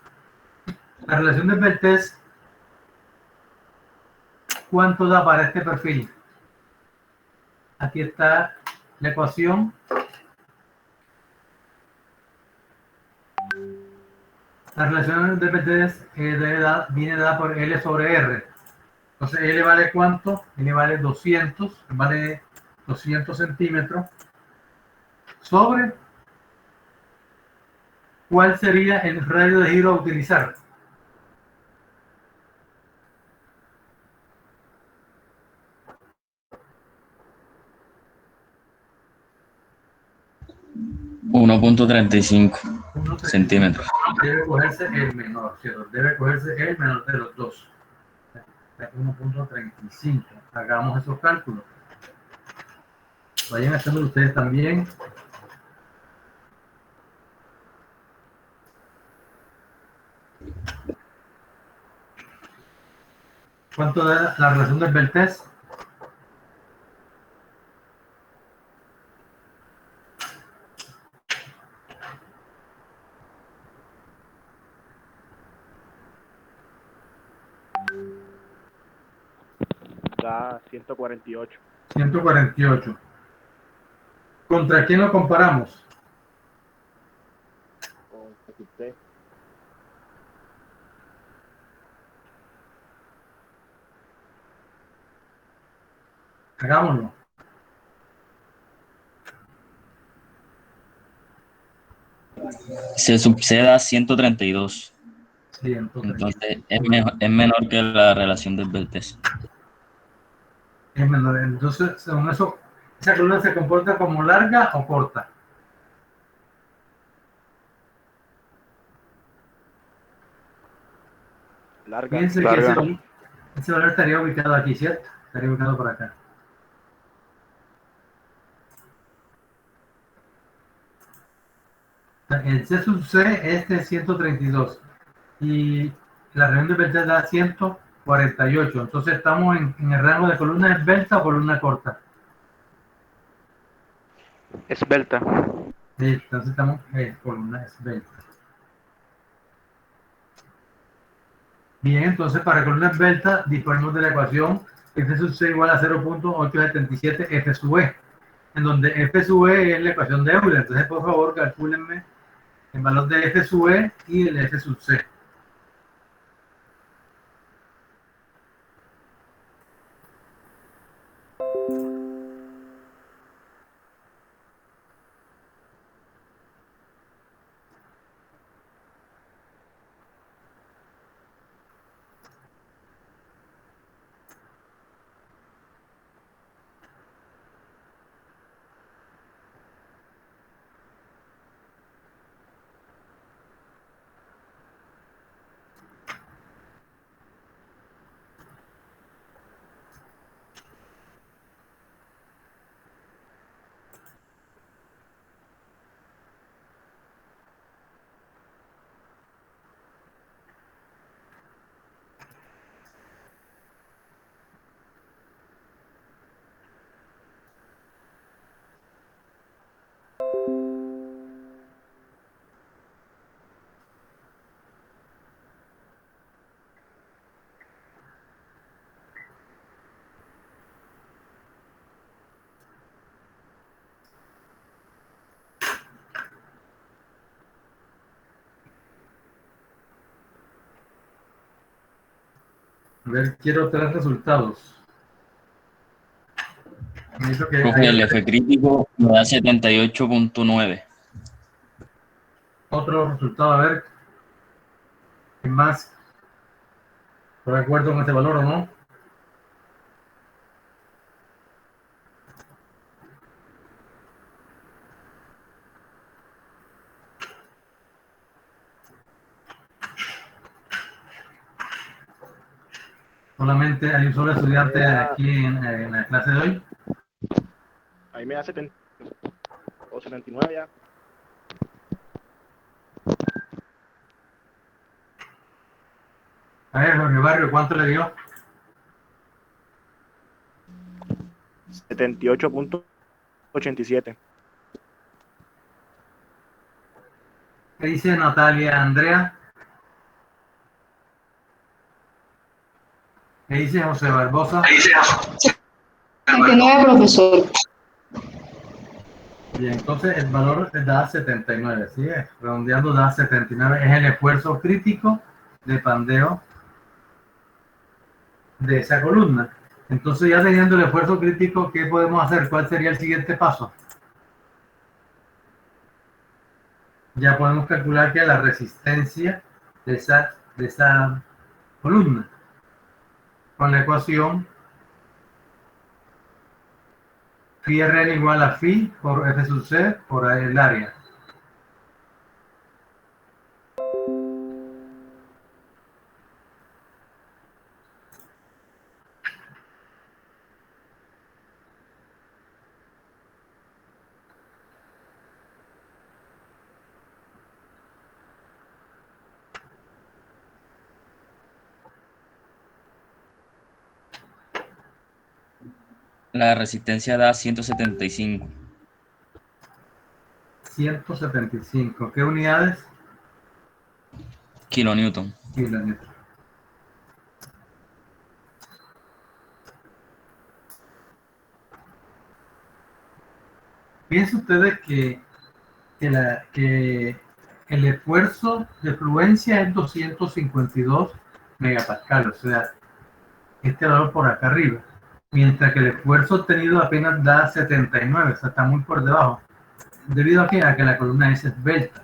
la relación del Beltrés, ¿cuánto da para este perfil? Aquí está la ecuación. La relación del Beltrés viene dada por L sobre R. Entonces, L vale ¿cuánto? L vale 200, vale 200 centímetros sobre ¿cuál sería el radio de giro a utilizar?
$1.35 centímetros.
Debe cogerse el menor, ¿cierto? Debe cogerse el menor de los dos. 1.35. Hagamos esos cálculos. Vayan haciendo ustedes también. ¿Cuánto da la relación del Beltrés?
Da 148.
148. ¿Contra quién lo comparamos?
Con Jesús.
Hagámoslo.
Se suceda a 132.
132.
Entonces es menor que la relación del vértice.
Es menor. Entonces, según eso, ¿esa columna se comporta como larga o corta?
Larga.
Fíjense que
Larga.
ese valor estaría ubicado aquí, ¿cierto? Estaría ubicado por acá. El C sub C es de 132 y la reunión de vértices da 148. Entonces estamos en el rango de columna esbelta o columna corta.
Esbelta.
Entonces estamos en columna esbelta. Bien, entonces para columna esbelta disponemos de la ecuación F sub C igual a 0.877 F sub E, en donde F sub E es la ecuación de Euler. Entonces, por favor, calcúlenme el valor de F sub E y el F sub C. A ver, quiero 3 resultados. Me dijo que
Profe,
hay
el F crítico me da 78.9.
otro resultado, a ver, ¿qué más? ¿Estoy de acuerdo con este valor o no? Solamente hay un solo estudiante aquí en la clase de hoy.
Ahí me da 70 o 79 ya.
A ver, Jorge Barrio, ¿cuánto le dio?
78.87.
¿Qué dice Natalia Andrea? ¿Qué dice José Barbosa?
79, profesor.
Bien, entonces el valor da 79, ¿sí? Redondeando da 79. Es el esfuerzo crítico de pandeo de esa columna. Entonces, ya teniendo el esfuerzo crítico, ¿qué podemos hacer? ¿Cuál sería el siguiente paso? Ya podemos calcular que la resistencia de esa columna con la ecuación phi RN igual a phi por F sub C por el área.
La resistencia da 175.
175. ¿Qué unidades?
Kilonewton.
Kilonewton. Piensen ustedes que el esfuerzo de fluencia es 252 megapascal, o sea, este valor por acá arriba. mientras que el esfuerzo obtenido apenas da 79, o sea, está muy por debajo. ¿Debido a qué? A que la columna es esbelta.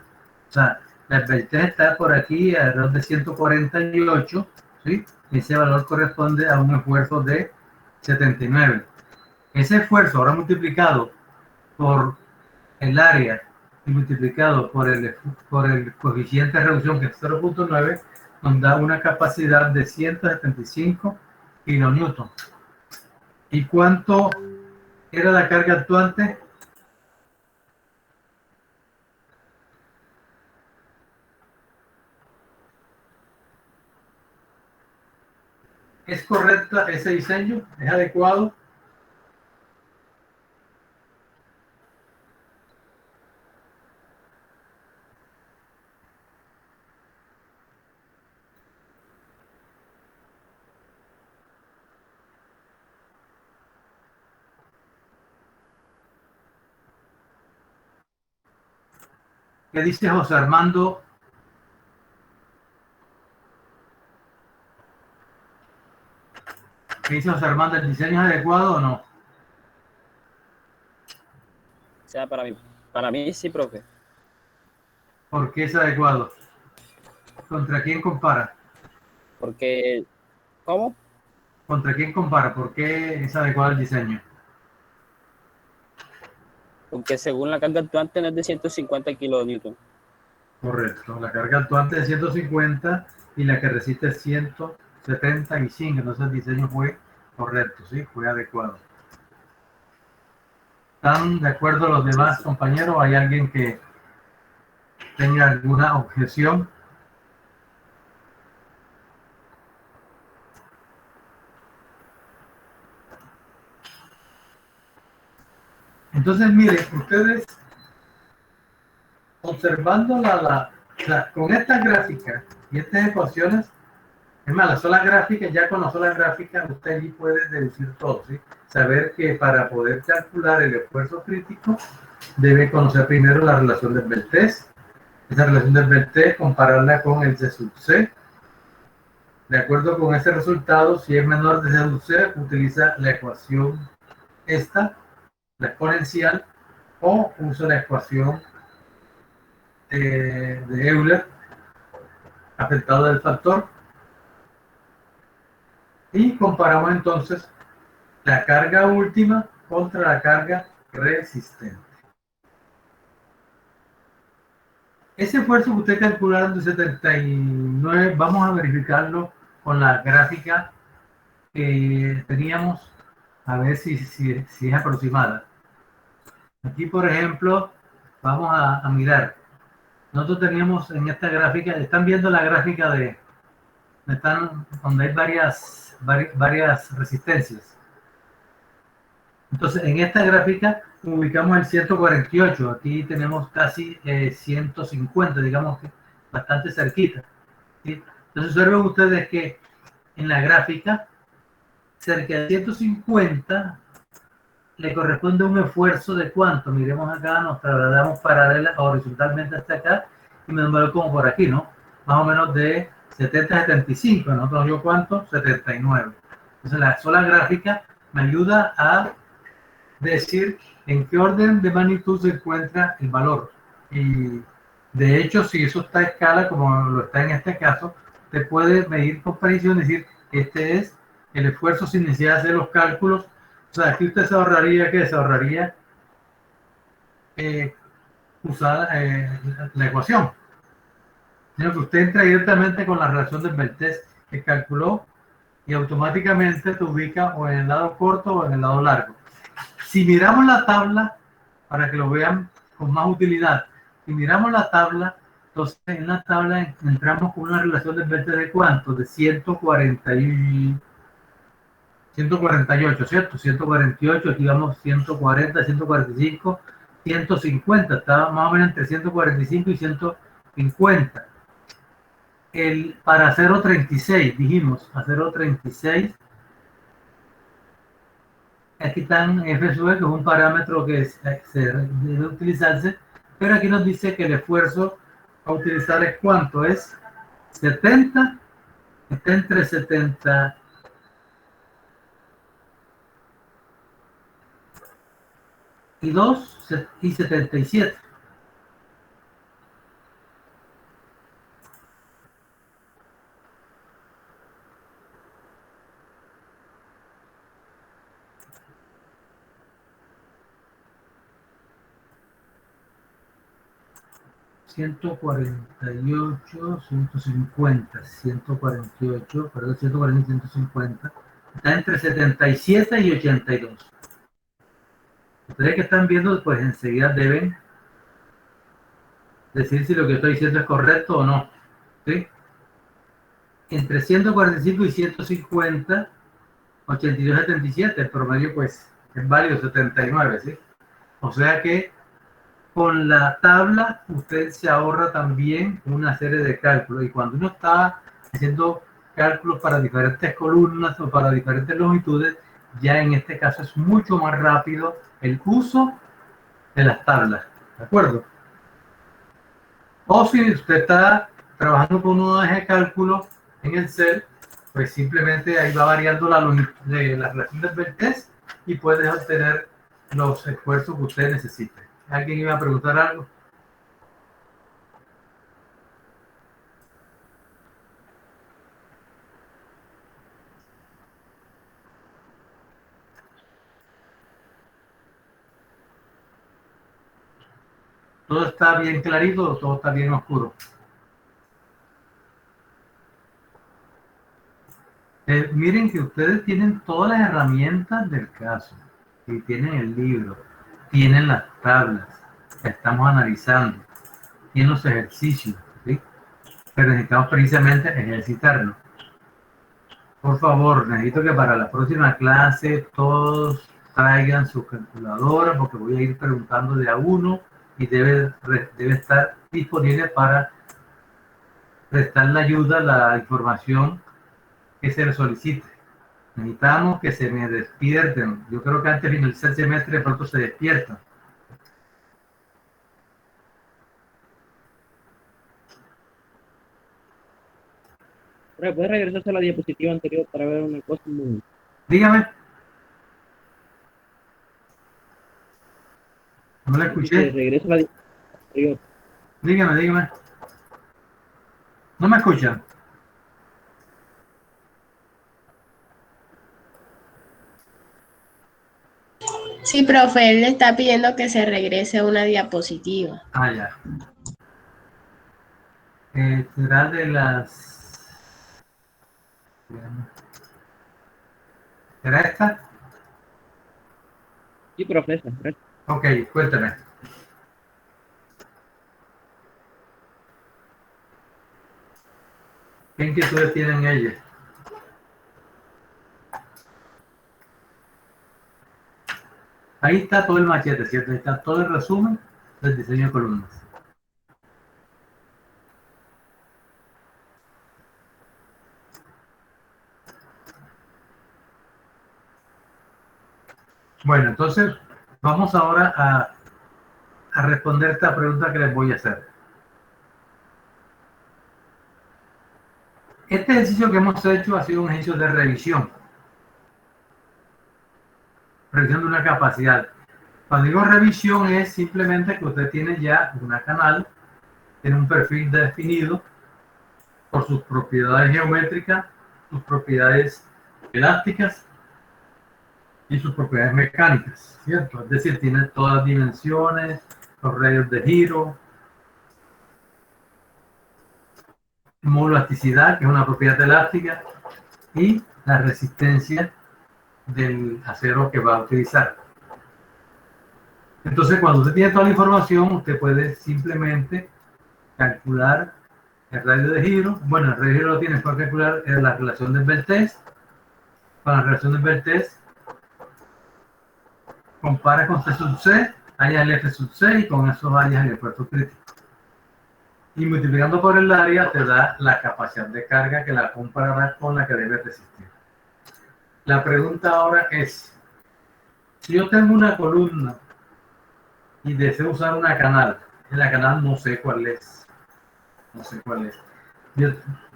O sea, la esbeltez está por aquí alrededor de 148, ¿sí? Ese valor corresponde a un esfuerzo de 79. Ese esfuerzo ahora multiplicado por el área y multiplicado por el coeficiente de reducción, que es 0.9, nos da una capacidad de 175 kilonewton. ¿Y cuánto era la carga actuante? ¿Es correcta ese diseño? ¿Es adecuado? ¿Qué dice José Armando? ¿Qué dice José Armando? ¿El diseño es adecuado o no?
O sea, para mí sí, profe.
¿Por qué es adecuado? ¿Contra quién compara?
Porque, ¿cómo?
¿Contra quién compara? ¿Por qué es adecuado el diseño?
Porque según la carga actuante no es de 150 kilonewton.
Correcto. La carga actuante es 150 y la que resiste es 175. Entonces el diseño fue correcto, ¿sí? Fue adecuado. ¿Están de acuerdo los demás compañeros? ¿Hay alguien que tenga alguna objeción? Entonces, miren, ustedes observando con estas gráficas y estas ecuaciones, es más, las solas gráficas, ya con las solas gráficas usted allí puede deducir todo, ¿sí? Saber que para poder calcular el esfuerzo crítico debe conocer primero la relación de Beltrés. Esa relación de Beltrés, compararla con el C sub C. De acuerdo con ese resultado, si es menor de C sub C, utiliza la ecuación esta, la exponencial, o usa la ecuación de Euler, afectado del factor, y comparamos entonces la carga última contra la carga resistente. Ese esfuerzo que ustedes calcularon de 79, vamos a verificarlo con la gráfica que teníamos, a ver si es aproximada. Aquí, por ejemplo, vamos a mirar. Nosotros teníamos en esta gráfica, están viendo la gráfica donde hay varias resistencias. Entonces, en esta gráfica ubicamos el 148. Aquí tenemos casi 150, digamos que bastante cerquita, ¿sí? Entonces, observen ustedes que en la gráfica, cerca de 150 le corresponde un esfuerzo de cuánto. Miremos acá, nos trasladamos paralela horizontalmente hasta acá y me muevo como por aquí, ¿no? Más o menos de 70 a 75. Nosotros yo cuánto, 79. Entonces la sola gráfica me ayuda a decir en qué orden de magnitud se encuentra el valor. Y de hecho, si eso está a escala, como lo está en este caso, te puede medir con precisión y decir, este es el esfuerzo sin necesidad de hacer los cálculos. O sea, aquí usted se ahorraría, ¿qué? Se ahorraría usar la ecuación. Sino que usted entra directamente con la relación de Beltrés que calculó y automáticamente te ubica o en el lado corto o en el lado largo. Si miramos la tabla, para que lo vean con más utilidad, si miramos la tabla, entonces en la tabla entramos con una relación de Beltrés de ¿cuánto? De 148, ¿cierto? 148, aquí vamos 140, 145, 150, estaba más o menos entre 145 y 150. Para 0.36, dijimos, a 0.36, aquí están F sub E, que es un parámetro que se debe utilizarse, pero aquí nos dice que el esfuerzo a utilizar es ¿cuánto? Es 70, está entre 70 y 77. Ciento cuarenta y ocho, 150, 148, perdón, 140 y 150. Está entre 77 y 82. Ustedes que están viendo, pues enseguida deben decir si lo que estoy diciendo es correcto o no. ¿Sí? Entre 145 y 150, 82, 77. El promedio, pues, es válido, 79, ¿sí? O sea que con la tabla usted se ahorra también una serie de cálculos. Y cuando uno está haciendo cálculos para diferentes columnas o para diferentes longitudes, ya en este caso es mucho más rápido el uso de las tablas. ¿De acuerdo? O si usted está trabajando con un eje de cálculo en el Excel, pues simplemente ahí va variando la longitud de la relación del vertex y puede obtener los esfuerzos que usted necesite. ¿Alguien iba a preguntar algo? ¿Todo está bien clarito o todo está bien oscuro? Miren que ustedes tienen todas las herramientas del caso. Y tienen el libro, tienen las tablas que estamos analizando, tienen los ejercicios, ¿sí? Pero necesitamos precisamente ejercitarnos. Por favor, necesito que para la próxima clase todos traigan su calculadora porque voy a ir preguntando de a uno y debe estar disponible para prestar la ayuda, la información que se les solicite. Necesitamos que se me despierten. Yo creo que antes de finalizar el semestre de pronto se despiertan.
¿Puedes regresarse a la diapositiva anterior para ver una cosa muy...
Dígame. No la escuché.
Regresa a la diapositiva anterior.
Dígame. ¿No me escuchan?
Sí, profe, él le está pidiendo que se regrese a una diapositiva.
Ah, ya. Será de las... ¿Será esta?
Sí, profe, esa.
Ok, cuéntame. ¿Qué inquietudes tienen ellos? Ahí está todo el machete, ¿cierto? Ahí está todo el resumen del diseño de columnas. Bueno, entonces vamos ahora a responder esta pregunta que les voy a hacer. Este ejercicio que hemos hecho ha sido un ejercicio de revisión. Revisión de una capacidad. Cuando digo revisión es simplemente que usted tiene ya una canal, tiene un perfil definido por sus propiedades geométricas, sus propiedades elásticas y sus propiedades mecánicas, ¿cierto? Es decir, tiene todas las dimensiones, los radios de giro, elasticidad, que es una propiedad elástica, y la resistencia del acero que va a utilizar. Entonces, cuando usted tiene toda la información, usted puede simplemente calcular el radio de giro. Bueno, el radio de giro lo tienes para calcular la relación del vertex. Para la relación del vertex, compara con C sub C, hallas el F sub C y con eso hallas el esfuerzo crítico. Y multiplicando por el área te da la capacidad de carga que la compararás con la que debe resistir. La pregunta ahora es, si yo tengo una columna y deseo usar una canal, en la canal no sé cuál es.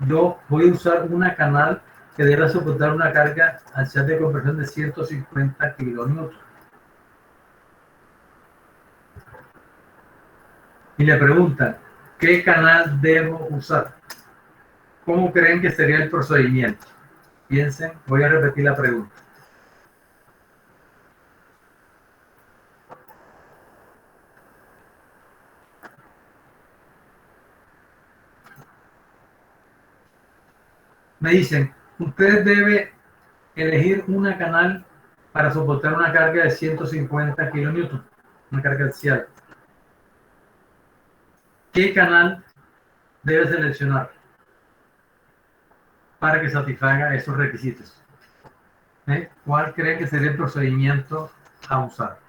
Yo voy a usar una canal que debe soportar una carga axial de compresión de 150 kilonewtons. y le preguntan, ¿qué canal debo usar? ¿Cómo creen que sería el procedimiento? Piensen, voy a repetir la pregunta. Me dicen, usted debe elegir una canal para soportar una carga de 150 kilonewton, una carga axial. ¿Qué canal debe seleccionar para que satisfaga esos requisitos? ¿Cuál cree que sería el procedimiento a usar?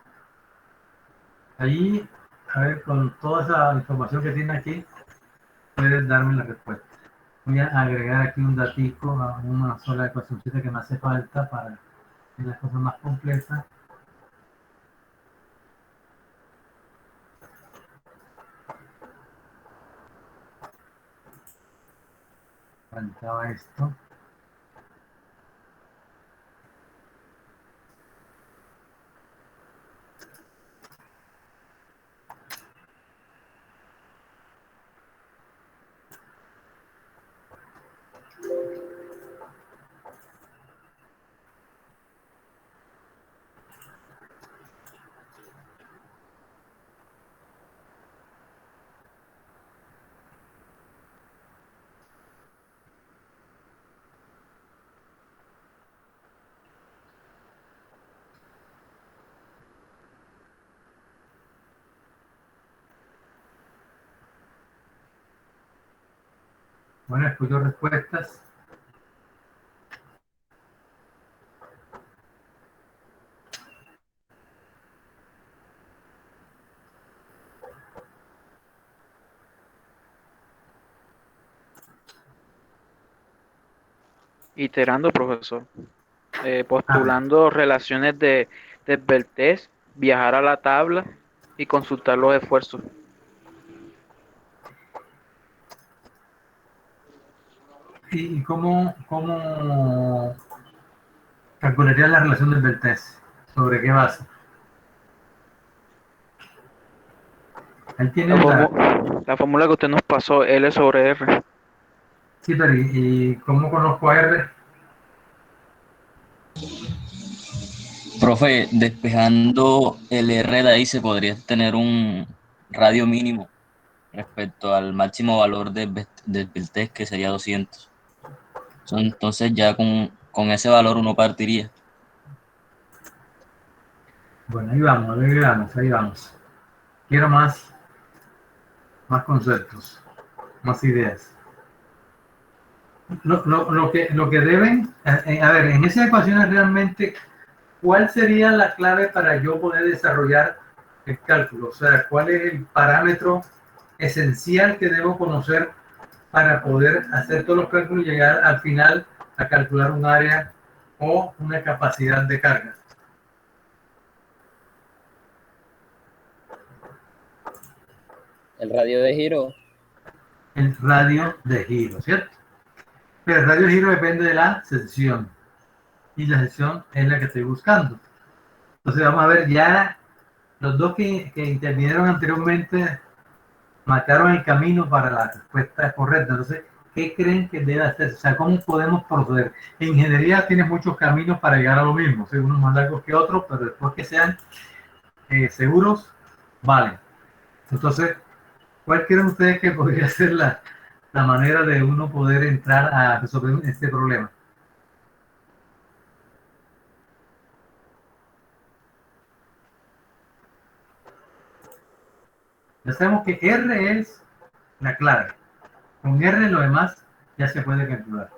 Ahí, a ver, con toda esa información que tiene aquí, puedes darme la respuesta. Voy a agregar aquí un datico a una sola ecuacióncita que me hace falta para las cosas más complejas. Faltaba esto. Bueno, escucho respuestas.
Iterando, profesor. Postulando relaciones de Beltés, viajar a la tabla y consultar los esfuerzos.
¿Y cómo calcularía la relación del Beltés? ¿Sobre qué base? Él tiene
La fórmula que usted nos pasó, L sobre R.
Sí, pero ¿y cómo conozco a R?
Profe, despejando el R de ahí se podría tener un radio mínimo respecto al máximo valor del Beltest, que sería 200. Entonces ya con ese valor uno partiría.
Bueno, ahí vamos, ahí vamos. Quiero más conceptos, más ideas. Lo que deben, a ver, en esas ecuaciones realmente, ¿cuál sería la clave para yo poder desarrollar el cálculo? O sea, ¿cuál es el parámetro esencial que debo conocer para poder hacer todos los cálculos y llegar al final a calcular un área o una capacidad de carga?
El radio de giro.
El radio de giro, ¿cierto? Pero el radio de giro depende de la sección. Y la sección es la que estoy buscando. Entonces vamos a ver, ya los dos que intervinieron anteriormente marcaron el camino para la respuesta correcta. Entonces, ¿qué creen que debe hacerse? O sea, ¿cómo podemos proceder? En ingeniería tienes muchos caminos para llegar a lo mismo, ¿sí? Unos más largos que otros, pero después que sean seguros, vale. Entonces, ¿cuál creen ustedes que podría ser la manera de uno poder entrar a resolver este problema? Ya sabemos que R es la clave. Con R lo demás ya se puede calcular.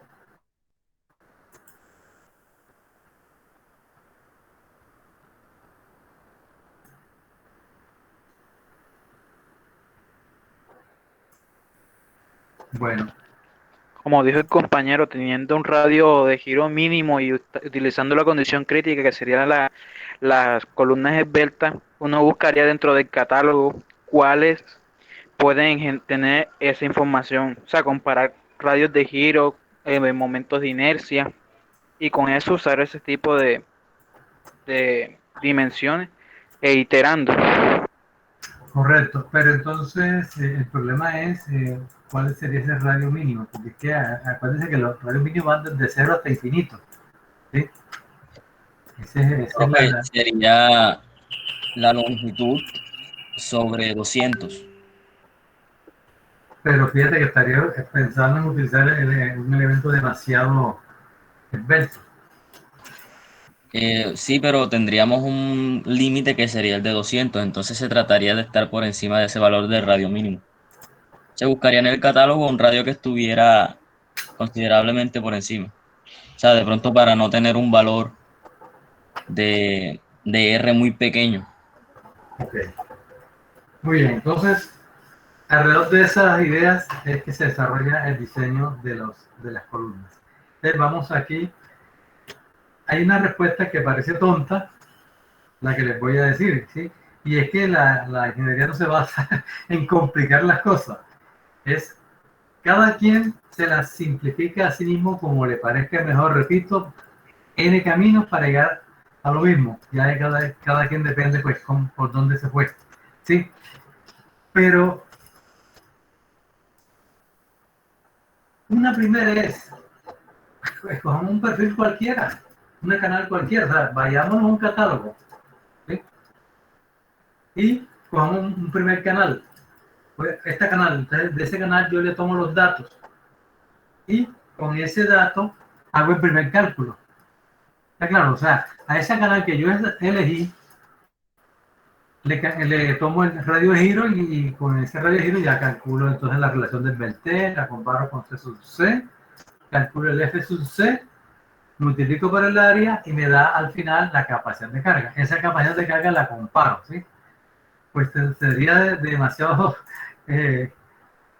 Bueno.
Como dijo el compañero, teniendo un radio de giro mínimo y utilizando la condición crítica que serían las columnas esbeltas, uno buscaría dentro del catálogo cuáles pueden tener esa información, o sea, comparar radios de giro, momentos de inercia, y con eso usar ese tipo de dimensiones e iterando.
Correcto, pero entonces el problema es cuál sería ese radio mínimo, porque es que acuérdense que los radios mínimos van desde cero hasta infinito, ¿sí? Ese es
Profe, sería la longitud sobre 200.
pero fíjate que estaría pensando en utilizar un elemento demasiado esbelto.
Sí, pero tendríamos un límite que sería el de 200, entonces se trataría de estar por encima de ese valor del radio mínimo. Se buscaría en el catálogo un radio que estuviera considerablemente por encima. O sea, de pronto para no tener un valor de R muy pequeño.
Ok. Muy bien, entonces alrededor de esas ideas es que se desarrolla el diseño de las columnas. Entonces vamos aquí. Hay una respuesta que parece tonta, la que les voy a decir, ¿sí? Y es que la ingeniería no se basa en complicar las cosas. Es cada quien se las simplifica a sí mismo como le parezca mejor. Repito, N caminos para llegar a lo mismo. Ya de cada quien depende pues por dónde se fue. ¿Sí? Pero una primera es, escojamos un perfil cualquiera, un canal cualquiera, o sea, vayámonos a un catálogo, ¿sí? Y cojamos un primer canal. Pues este canal, entonces de ese canal yo le tomo los datos y con ese dato hago el primer cálculo. Está claro, o sea, a ese canal que yo elegí, le tomo el radio de giro y con ese radio de giro ya calculo entonces la relación del Belté, la comparo con C sub C, calculo el F sub C, multiplico por el área y me da al final la capacidad de carga. Esa capacidad de carga la comparo, ¿sí? Pues sería demasiado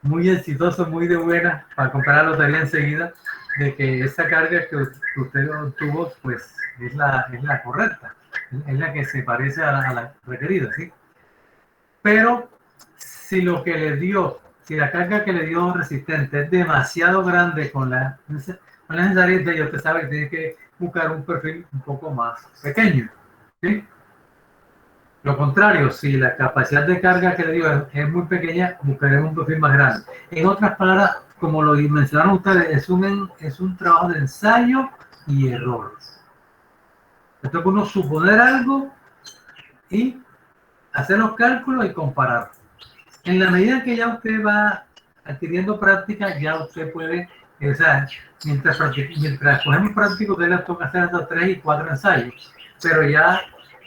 muy exitoso, muy de buena para comprar la lotería enseguida de que esa carga que usted obtuvo pues es la correcta, es la que se parece a la requerida, ¿sí? Pero si lo que le dio, si la carga que le dio resistente es demasiado grande con la necesaria, ya usted sabe que tiene que buscar un perfil un poco más pequeño, ¿sí? Lo contrario, si la capacidad de carga que le dio es muy pequeña, buscaremos un perfil más grande. En otras palabras, como lo mencionaron ustedes, es un trabajo de ensayo y error. Esto es uno suponer algo y hacer los cálculos y comparar. En la medida que ya usted va adquiriendo práctica, ya usted puede, o sea, mientras cogemos práctica, usted le toca hacer hasta 3 y 4 ensayos, pero ya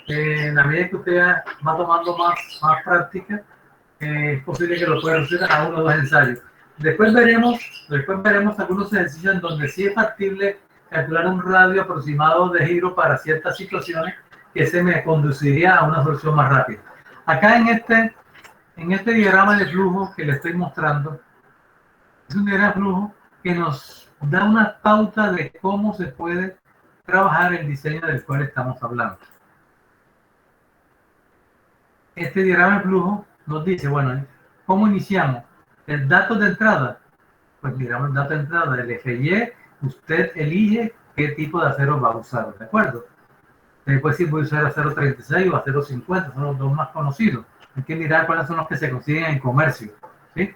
en la medida que usted va tomando más práctica, es posible que lo pueda reducir a 1 o 2 ensayos. Después veremos algunos ejercicios en donde sí es factible calcular un radio aproximado de giro para ciertas situaciones que se me conduciría a una solución más rápida. Acá en este diagrama de flujo que le estoy mostrando, es un diagrama de flujo que nos da una pauta de cómo se puede trabajar el diseño del cual estamos hablando. Este diagrama de flujo nos dice, bueno, ¿cómo iniciamos? El dato de entrada, pues miramos el dato de entrada, el FY, usted elige qué tipo de acero va a usar, ¿de acuerdo? Después si voy a usar acero 36 o acero 50, son los dos más conocidos. Hay que mirar cuáles son los que se consiguen en comercio, ¿sí?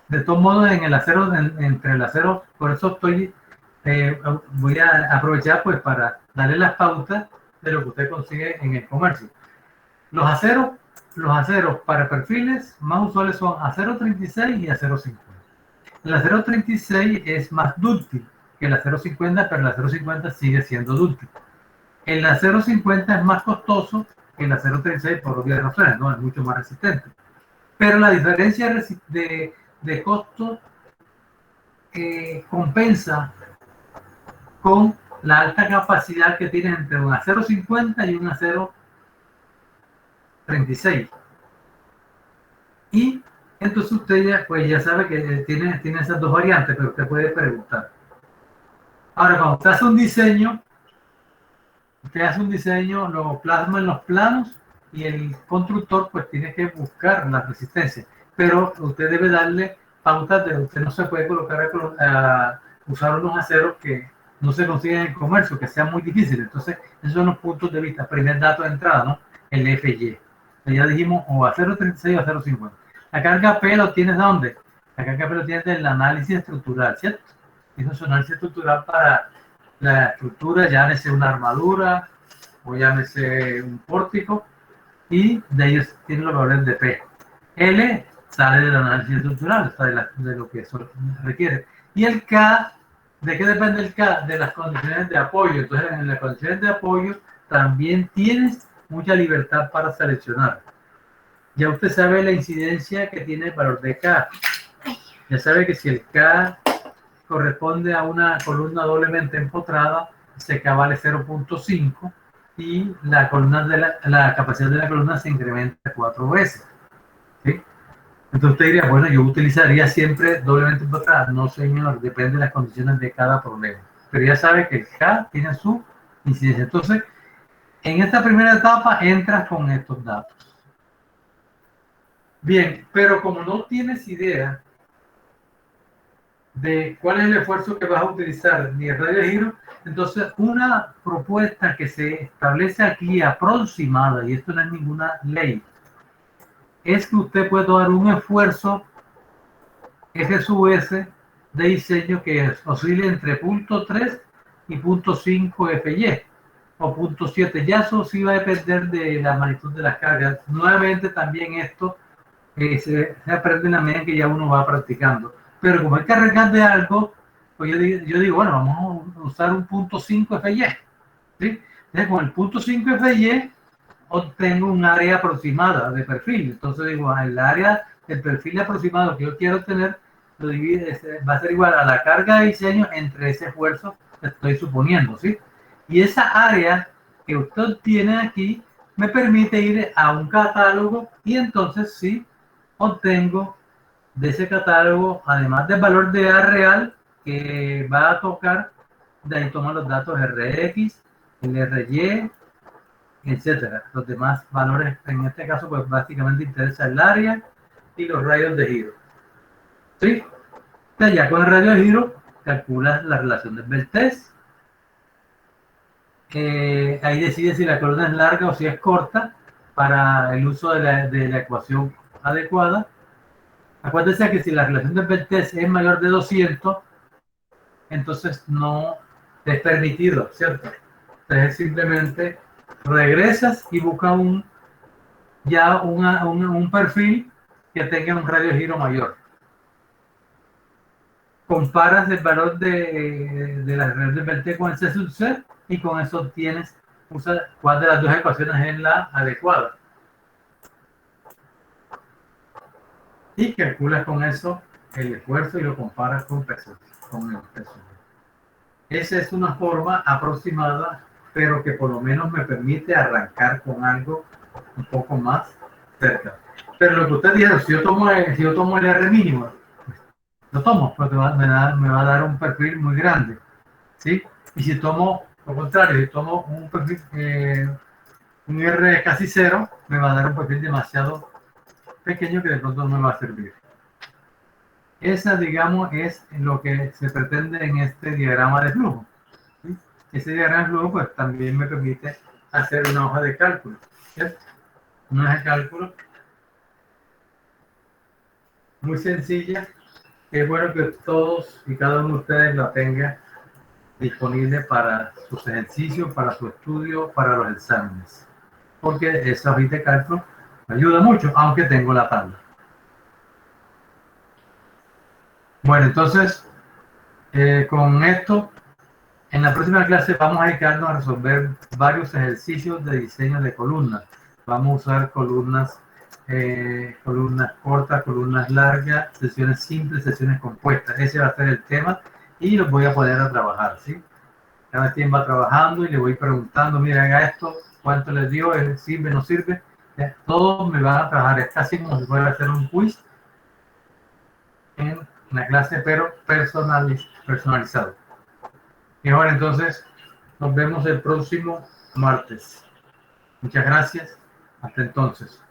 De todos modos, en el acero, entre el acero, por eso voy a aprovechar pues para darle las pautas de lo que usted consigue en el comercio. Los aceros para perfiles más usuales son acero 36 y acero 50. El acero 36 es más dúctil que el acero 50, pero el acero 50 sigue siendo dúctil. El acero 50 es más costoso que el acero 36 por obvias razones, ¿no? Es mucho más resistente. Pero la diferencia de costo compensa con la alta capacidad que tiene entre un acero 50 y un acero 36. Y entonces usted ya sabe que tiene esas dos variantes, pero usted puede preguntar. Ahora, cuando usted hace un diseño, lo plasma en los planos y el constructor pues tiene que buscar la resistencia. Pero usted debe darle pautas de usted no se puede colocar a usar unos aceros que no se consiguen en el comercio, que sean muy difíciles. Entonces, esos son los puntos de vista. Primer dato de entrada, ¿no? El FY. Ya dijimos o a 0.36 o a 0.50. La carga P lo tienes ¿dónde? La carga P lo tienes del análisis estructural, ¿cierto? Eso es un análisis estructural para la estructura, llámese una armadura o llámese un pórtico, y de ellos tienen los valores de P. L sale del análisis estructural, o sea, de lo que eso requiere. Y el K, ¿de qué depende el K? De las condiciones de apoyo. Entonces, en las condiciones de apoyo también tienes mucha libertad para seleccionar. Ya usted sabe la incidencia que tiene el valor de K. Ya sabe que si el K corresponde a una columna doblemente empotrada, ese K vale 0.5 y la capacidad de la columna se incrementa 4 veces. ¿Sí? Entonces usted diría, bueno, yo utilizaría siempre doblemente empotrada. No, señor, depende de las condiciones de cada problema. Pero ya sabe que el K tiene su incidencia. Entonces, en esta primera etapa entras con estos datos. Bien, pero como no tienes idea de cuál es el esfuerzo que vas a utilizar ni el radio de giro, entonces una propuesta que se establece aquí aproximada, y esto no es ninguna ley, es que usted puede dar un esfuerzo FSUS de diseño que oscile entre 0.3 y 0.5 FY o 0.7. Ya eso sí va a depender de la magnitud de las cargas. Nuevamente también esto se aprende en la medida en que ya uno va practicando. Pero como hay que arrancar de algo, pues yo digo, bueno, vamos a usar un 0.5 FY. ¿Sí? Entonces, con el 0.5 FY obtengo un área aproximada de perfil. Entonces digo, el área del perfil aproximado que yo quiero tener lo divide, va a ser igual a la carga de diseño entre ese esfuerzo que estoy suponiendo, ¿sí? Y esa área que usted obtiene aquí me permite ir a un catálogo y entonces sí obtengo de ese catálogo, además del valor de A real que va a tocar, de ahí toman los datos RX, el RY, etcétera. Los demás valores, en este caso, pues básicamente interesa el área y los radios de giro. ¿Sí? Entonces ya con el radio de giro calculas la relación del Beltès. Ahí decide si la columna es larga o si es corta para el uso de la ecuación adecuada. Acuérdense que si la relación del Beltès es mayor de 200, entonces no es permitido, ¿cierto? Entonces simplemente regresas y buscas un perfil que tenga un radio de giro mayor. Comparas el valor de la relación del Beltès con el C sub C y con eso obtienes cuál de las dos ecuaciones es la adecuada. Y calculas con eso el esfuerzo y lo comparas con el peso. Esa es una forma aproximada, pero que por lo menos me permite arrancar con algo un poco más cerca. Pero lo que usted dijo, si yo tomo el R mínimo, lo tomo, porque me va a dar un perfil muy grande, ¿sí? Y si tomo, lo contrario, si tomo un perfil, un R casi cero, me va a dar un perfil demasiado pequeño que de pronto no me va a servir. Esa, digamos, es lo que se pretende en este diagrama de flujo, ¿sí? Ese diagrama de flujo, pues, también me permite hacer una hoja de cálculo, ¿cierto? Una hoja de cálculo muy sencilla. Es bueno que todos y cada uno de ustedes la tenga disponible para sus ejercicios, para su estudio, para los exámenes. Porque esa hojita de cálculo me ayuda mucho, aunque tengo la tabla. Bueno, entonces, con esto, en la próxima clase vamos a dedicarnos a resolver varios ejercicios de diseño de columnas. Vamos a usar columnas cortas, columnas largas, sesiones simples, sesiones compuestas. Ese va a ser el tema y los voy a poner a trabajar, ¿sí? Cada quien va trabajando y le voy preguntando, mira, haga esto, ¿cuánto les dio? ¿Sirve, no sirve? Todos me van a trabajar. Es casi como si fuera a hacer un quiz en la clase, pero personalizado. Y ahora entonces nos vemos el próximo martes. Muchas gracias. Hasta entonces.